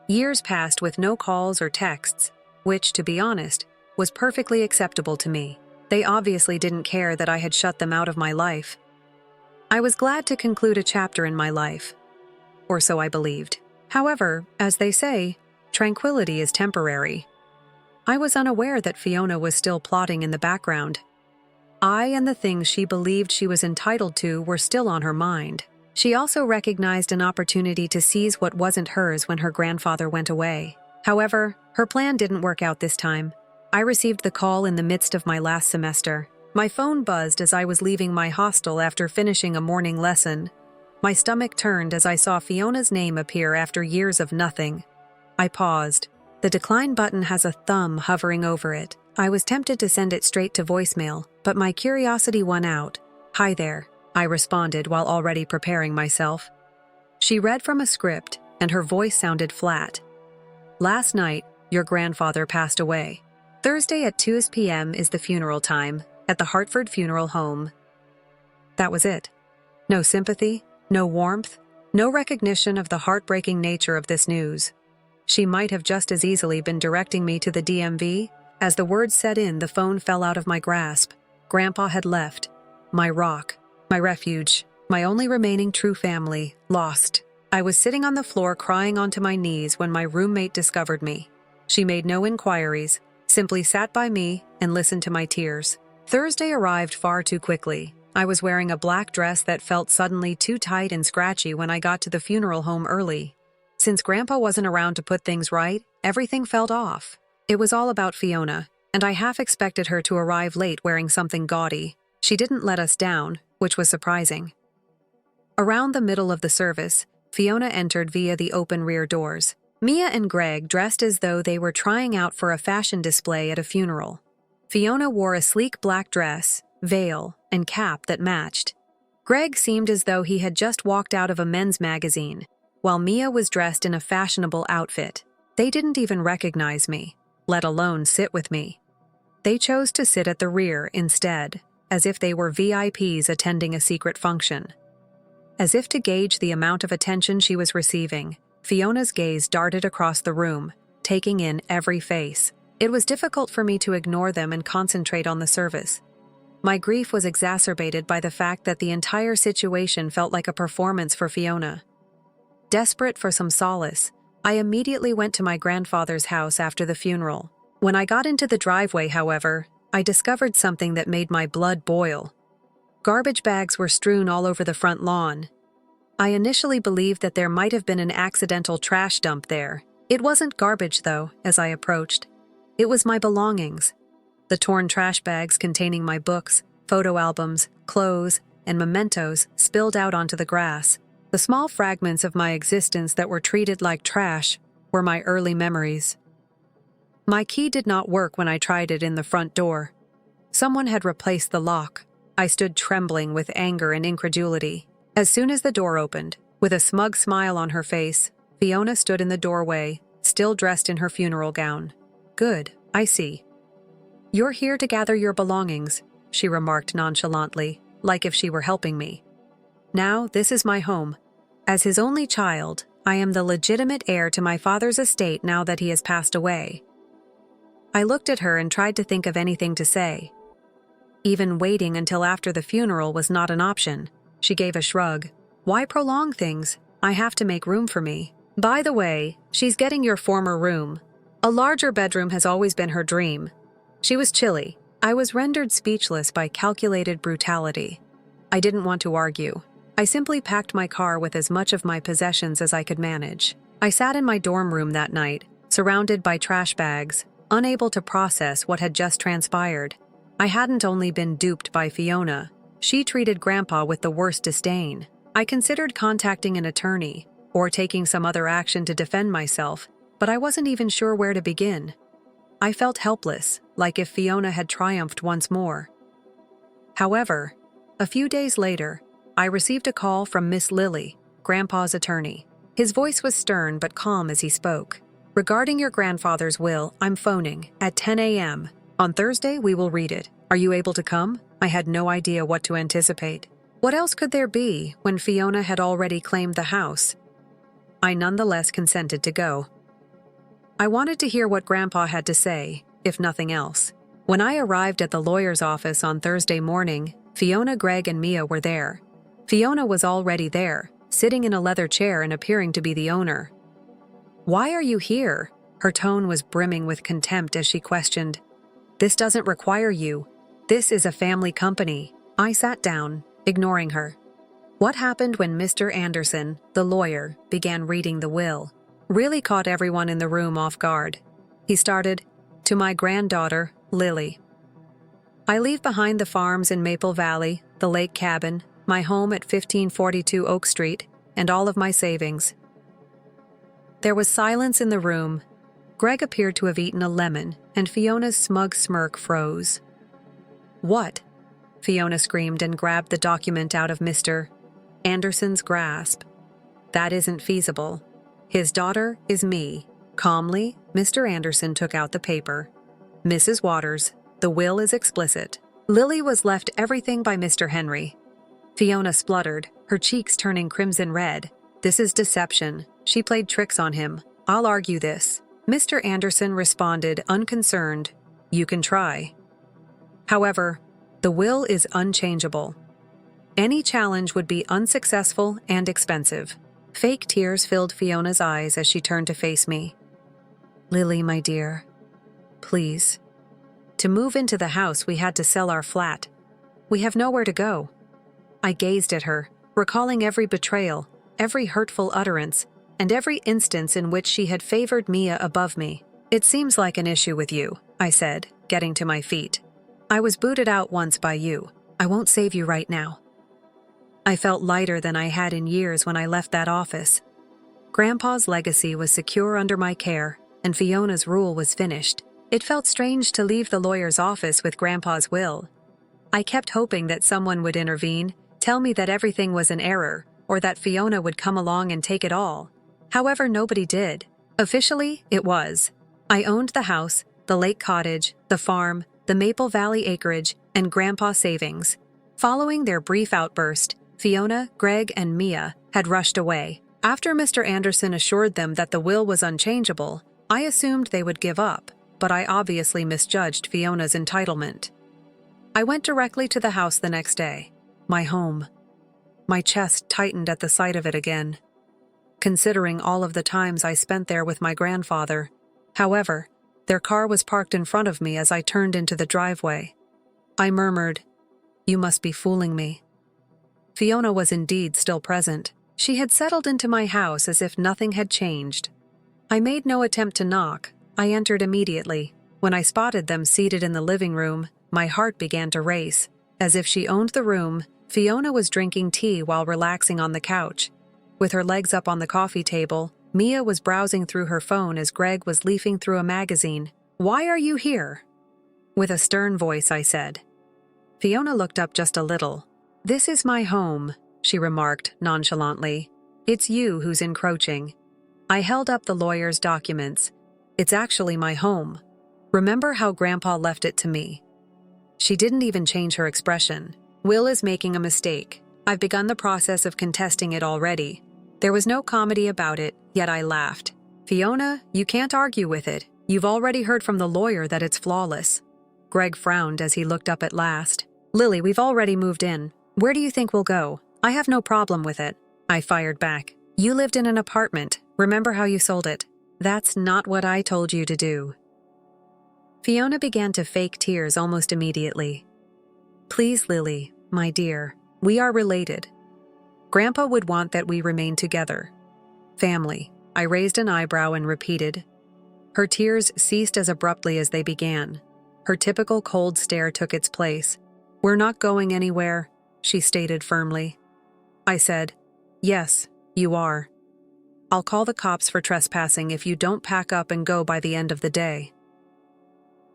Years passed with no calls or texts, which, to be honest, was perfectly acceptable to me. They obviously didn't care that I had shut them out of my life. I was glad to conclude a chapter in my life. Or so I believed. However, as they say, tranquility is temporary. I was unaware that Fiona was still plotting in the background. I and the things she believed she was entitled to were still on her mind. She also recognized an opportunity to seize what wasn't hers when her grandfather went away. However, her plan didn't work out this time. I received the call in the midst of my last semester. My phone buzzed as I was leaving my hostel after finishing a morning lesson. My stomach turned as I saw Fiona's name appear after years of nothing. I paused. The decline button has a thumb hovering over it. I was tempted to send it straight to voicemail, but my curiosity won out. "Hi there," I responded while already preparing myself. She read from a script, and her voice sounded flat. "Last night, your grandfather passed away. Thursday at 2 p.m. is the funeral time, at the Hartford Funeral Home." That was it. No sympathy, no warmth, no recognition of the heartbreaking nature of this news. She might have just as easily been directing me to the DMV. As the words set in, the phone fell out of my grasp. Grandpa had left. My rock, my refuge, my only remaining true family, lost. I was sitting on the floor crying onto my knees when my roommate discovered me. She made no inquiries, simply sat by me and listened to my tears. Thursday arrived far too quickly. I was wearing a black dress that felt suddenly too tight and scratchy when I got to the funeral home early. Since Grandpa wasn't around to put things right, everything felt off. It was all about Fiona, and I half expected her to arrive late wearing something gaudy. She didn't let us down, which was surprising. Around the middle of the service, Fiona entered via the open rear doors. Mia and Greg dressed as though they were trying out for a fashion display at a funeral. Fiona wore a sleek black dress, veil, and cap that matched. Greg seemed as though he had just walked out of a men's magazine, while Mia was dressed in a fashionable outfit. They didn't even recognize me, let alone sit with me. They chose to sit at the rear instead, as if they were VIPs attending a secret function. As if to gauge the amount of attention she was receiving, Fiona's gaze darted across the room, taking in every face. It was difficult for me to ignore them and concentrate on the service. My grief was exacerbated by the fact that the entire situation felt like a performance for Fiona. Desperate for some solace, I immediately went to my grandfather's house after the funeral. When I got into the driveway, however, I discovered something that made my blood boil. Garbage bags were strewn all over the front lawn. I initially believed that there might have been an accidental trash dump there. It wasn't garbage, though, as I approached. It was my belongings. The torn trash bags containing my books, photo albums, clothes, and mementos spilled out onto the grass. The small fragments of my existence that were treated like trash were my early memories. My key did not work when I tried it in the front door. Someone had replaced the lock. I stood trembling with anger and incredulity. As soon as the door opened, with a smug smile on her face, Fiona stood in the doorway, still dressed in her funeral gown. "Good, I see. You're here to gather your belongings," she remarked nonchalantly, like if she were helping me. "Now, this is my home. As his only child, I am the legitimate heir to my father's estate now that he has passed away." I looked at her and tried to think of anything to say. Even waiting until after the funeral was not an option. She gave a shrug. "Why prolong things? I have to make room for me. By the way, she's getting your former room. A larger bedroom has always been her dream." She was chilly. I was rendered speechless by calculated brutality. I didn't want to argue. I simply packed my car with as much of my possessions as I could manage. I sat in my dorm room that night, surrounded by trash bags, unable to process what had just transpired. I hadn't only been duped by Fiona. She treated Grandpa with the worst disdain. I considered contacting an attorney or taking some other action to defend myself, but I wasn't even sure where to begin. I felt helpless, like if Fiona had triumphed once more. However, a few days later, I received a call from Miss Lily, Grandpa's attorney. His voice was stern but calm as he spoke. "Regarding your grandfather's will, I'm phoning at 10 a.m. On Thursday, we will read it. Are you able to come?" I had no idea what to anticipate. What else could there be when Fiona had already claimed the house? I nonetheless consented to go. I wanted to hear what Grandpa had to say, if nothing else. When I arrived at the lawyer's office on Thursday morning, Fiona, Greg, and Mia were there. Fiona was already there, sitting in a leather chair and appearing to be the owner. "Why are you here?" Her tone was brimming with contempt as she questioned. "This doesn't require you. This is a family company." I sat down, ignoring her. What happened when Mr. Anderson, the lawyer, began reading the will really caught everyone in the room off guard. He started, "To my granddaughter, Lily. I leave behind the farms in Maple Valley, the lake cabin, my home at 1542 Oak Street, and all of my savings." There was silence in the room. Greg appeared to have eaten a lemon, and Fiona's smug smirk froze. "What?" Fiona screamed and grabbed the document out of Mr. Anderson's grasp. "That isn't feasible. His daughter is me." Calmly, Mr. Anderson took out the paper. "Mrs. Waters, the will is explicit. Lily was left everything by Mr. Henry." Fiona spluttered, her cheeks turning crimson red. "This is deception. She played tricks on him. I'll argue this." Mr. Anderson responded, unconcerned, "You can try. However, the will is unchangeable. Any challenge would be unsuccessful and expensive." Fake tears filled Fiona's eyes as she turned to face me. "Lily, my dear, please. To move into the house, we had to sell our flat. We have nowhere to go." I gazed at her, recalling every betrayal, every hurtful utterance, and every instance in which she had favored Mia above me. "It seems like an issue with you," I said, getting to my feet. "I was booted out once by you. I won't save you right now." I felt lighter than I had in years when I left that office. Grandpa's legacy was secure under my care, and Fiona's rule was finished. It felt strange to leave the lawyer's office with Grandpa's will. I kept hoping that someone would intervene, tell me that everything was an error, or that Fiona would come along and take it all. However, nobody did. Officially, it was. I owned the house, the lake cottage, the farm, the Maple Valley acreage, and Grandpa's savings. Following their brief outburst, Fiona, Greg, and Mia had rushed away. After Mr. Anderson assured them that the will was unchangeable, I assumed they would give up, but I obviously misjudged Fiona's entitlement. I went directly to the house the next day. My home. My chest tightened at the sight of it again, considering all of the times I spent there with my grandfather. However, their car was parked in front of me as I turned into the driveway. I murmured, "You must be fooling me." Fiona was indeed still present. She had settled into my house as if nothing had changed. I made no attempt to knock. I entered immediately. When I spotted them seated in the living room, my heart began to race. As if she owned the room, Fiona was drinking tea while relaxing on the couch. With her legs up on the coffee table, Mia was browsing through her phone as Greg was leafing through a magazine. "Why are you here?" With a stern voice, I said. Fiona looked up just a little. "This is my home," she remarked nonchalantly. "It's you who's encroaching." I held up the lawyer's documents. "It's actually my home. Remember how Grandpa left it to me?" She didn't even change her expression. "Will is making a mistake. I've begun the process of contesting it already." There was no comedy about it, yet I laughed. "Fiona, you can't argue with it. You've already heard from the lawyer that it's flawless." Greg frowned as he looked up at last. "Lily, we've already moved in. Where do you think we'll go? I have no problem with it." I fired back. "You lived in an apartment. Remember how you sold it?" "That's not what I told you to do." Fiona began to fake tears almost immediately. "Please, Lily, my dear, we are related. Grandpa would want that we remain together. Family." I raised an eyebrow and repeated. Her tears ceased as abruptly as they began. Her typical cold stare took its place. "We're not going anywhere," she stated firmly. I said, "Yes, you are. I'll call the cops for trespassing if you don't pack up and go by the end of the day."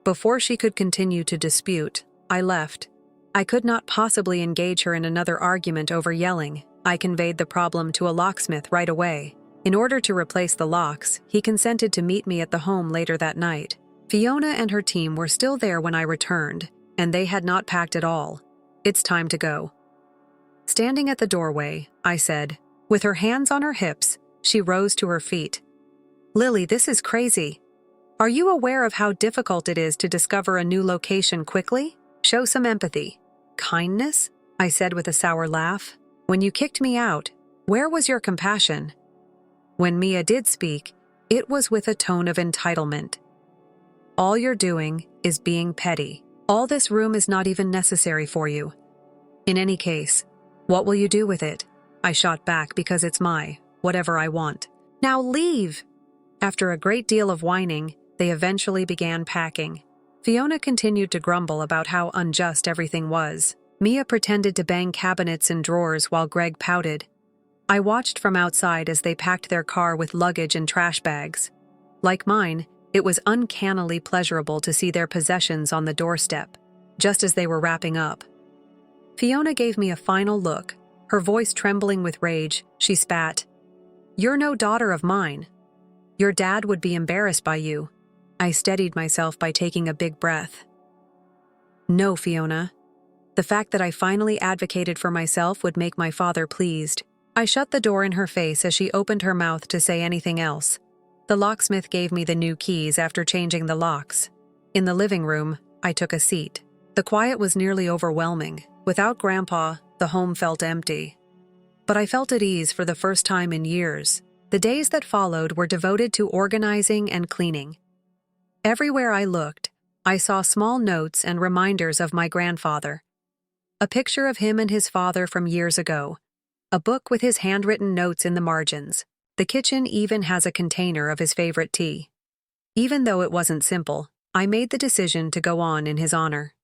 Before she could continue to dispute, I left. I could not possibly engage her in another argument over yelling. I conveyed the problem to a locksmith right away. In order to replace the locks, he consented to meet me at the home later that night. Fiona and her team were still there when I returned, and they had not packed at all. It's time to go." Standing at the doorway, I said. With her hands on her hips, she rose to her feet. "Lily, this is crazy. Are you aware of how difficult it is to discover a new location quickly? Show some empathy." "Kindness?" I said with a sour laugh. "When you kicked me out, where was your compassion?" When Mia did speak, it was with a tone of entitlement. "All you're doing is being petty. All this room is not even necessary for you. In any case, what will you do with it?" I shot back because it's whatever I want. "Now leave!" After a great deal of whining, they eventually began packing. Fiona continued to grumble about how unjust everything was. Mia pretended to bang cabinets and drawers while Greg pouted. I watched from outside as they packed their car with luggage and trash bags. Like mine, it was uncannily pleasurable to see their possessions on the doorstep, just as they were wrapping up. Fiona gave me a final look. Her voice trembling with rage, she spat. "You're no daughter of mine. Your dad would be embarrassed by you." I steadied myself by taking a big breath. "No, Fiona. The fact that I finally advocated for myself would make my father pleased." I shut the door in her face as she opened her mouth to say anything else. The locksmith gave me the new keys after changing the locks. In the living room, I took a seat. The quiet was nearly overwhelming. Without Grandpa, the home felt empty. But I felt at ease for the first time in years. The days that followed were devoted to organizing and cleaning. Everywhere I looked, I saw small notes and reminders of my grandfather. A picture of him and his father from years ago. A book with his handwritten notes in the margins. The kitchen even has a container of his favorite tea. Even though it wasn't simple, I made the decision to go on in his honor.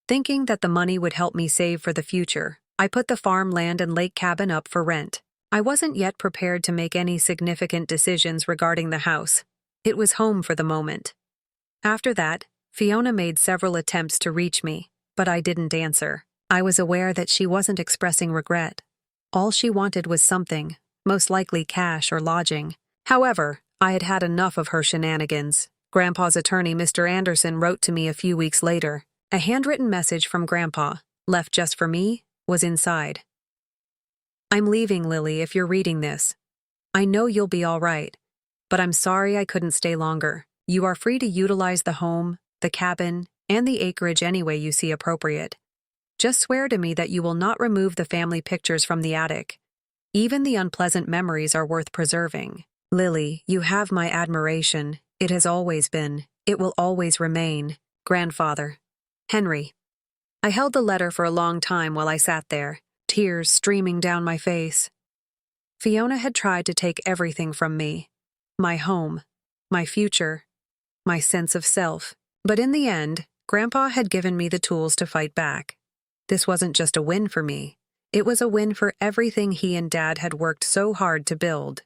Thinking that the money would help me save for the future, I put the farmland and lake cabin up for rent. I wasn't yet prepared to make any significant decisions regarding the house. It was home for the moment. After that, Fiona made several attempts to reach me, but I didn't answer. I was aware that she wasn't expressing regret. All she wanted was something, most likely cash or lodging. However, I had had enough of her shenanigans. Grandpa's attorney, Mr. Anderson, wrote to me a few weeks later. A handwritten message from Grandpa, left just for me, was inside. "I'm leaving, Lily, if you're reading this. I know you'll be all right, but I'm sorry I couldn't stay longer. You are free to utilize the home, the cabin, and the acreage any way you see appropriate. Just swear to me that you will not remove the family pictures from the attic. Even the unpleasant memories are worth preserving. Lily, you have my admiration. It has always been. It will always remain. Grandfather. Henry." I held the letter for a long time while I sat there, tears streaming down my face. Fiona had tried to take everything from me. My home, my future, my sense of self. But in the end, Grandpa had given me the tools to fight back. This wasn't just a win for me. It was a win for everything he and Dad had worked so hard to build.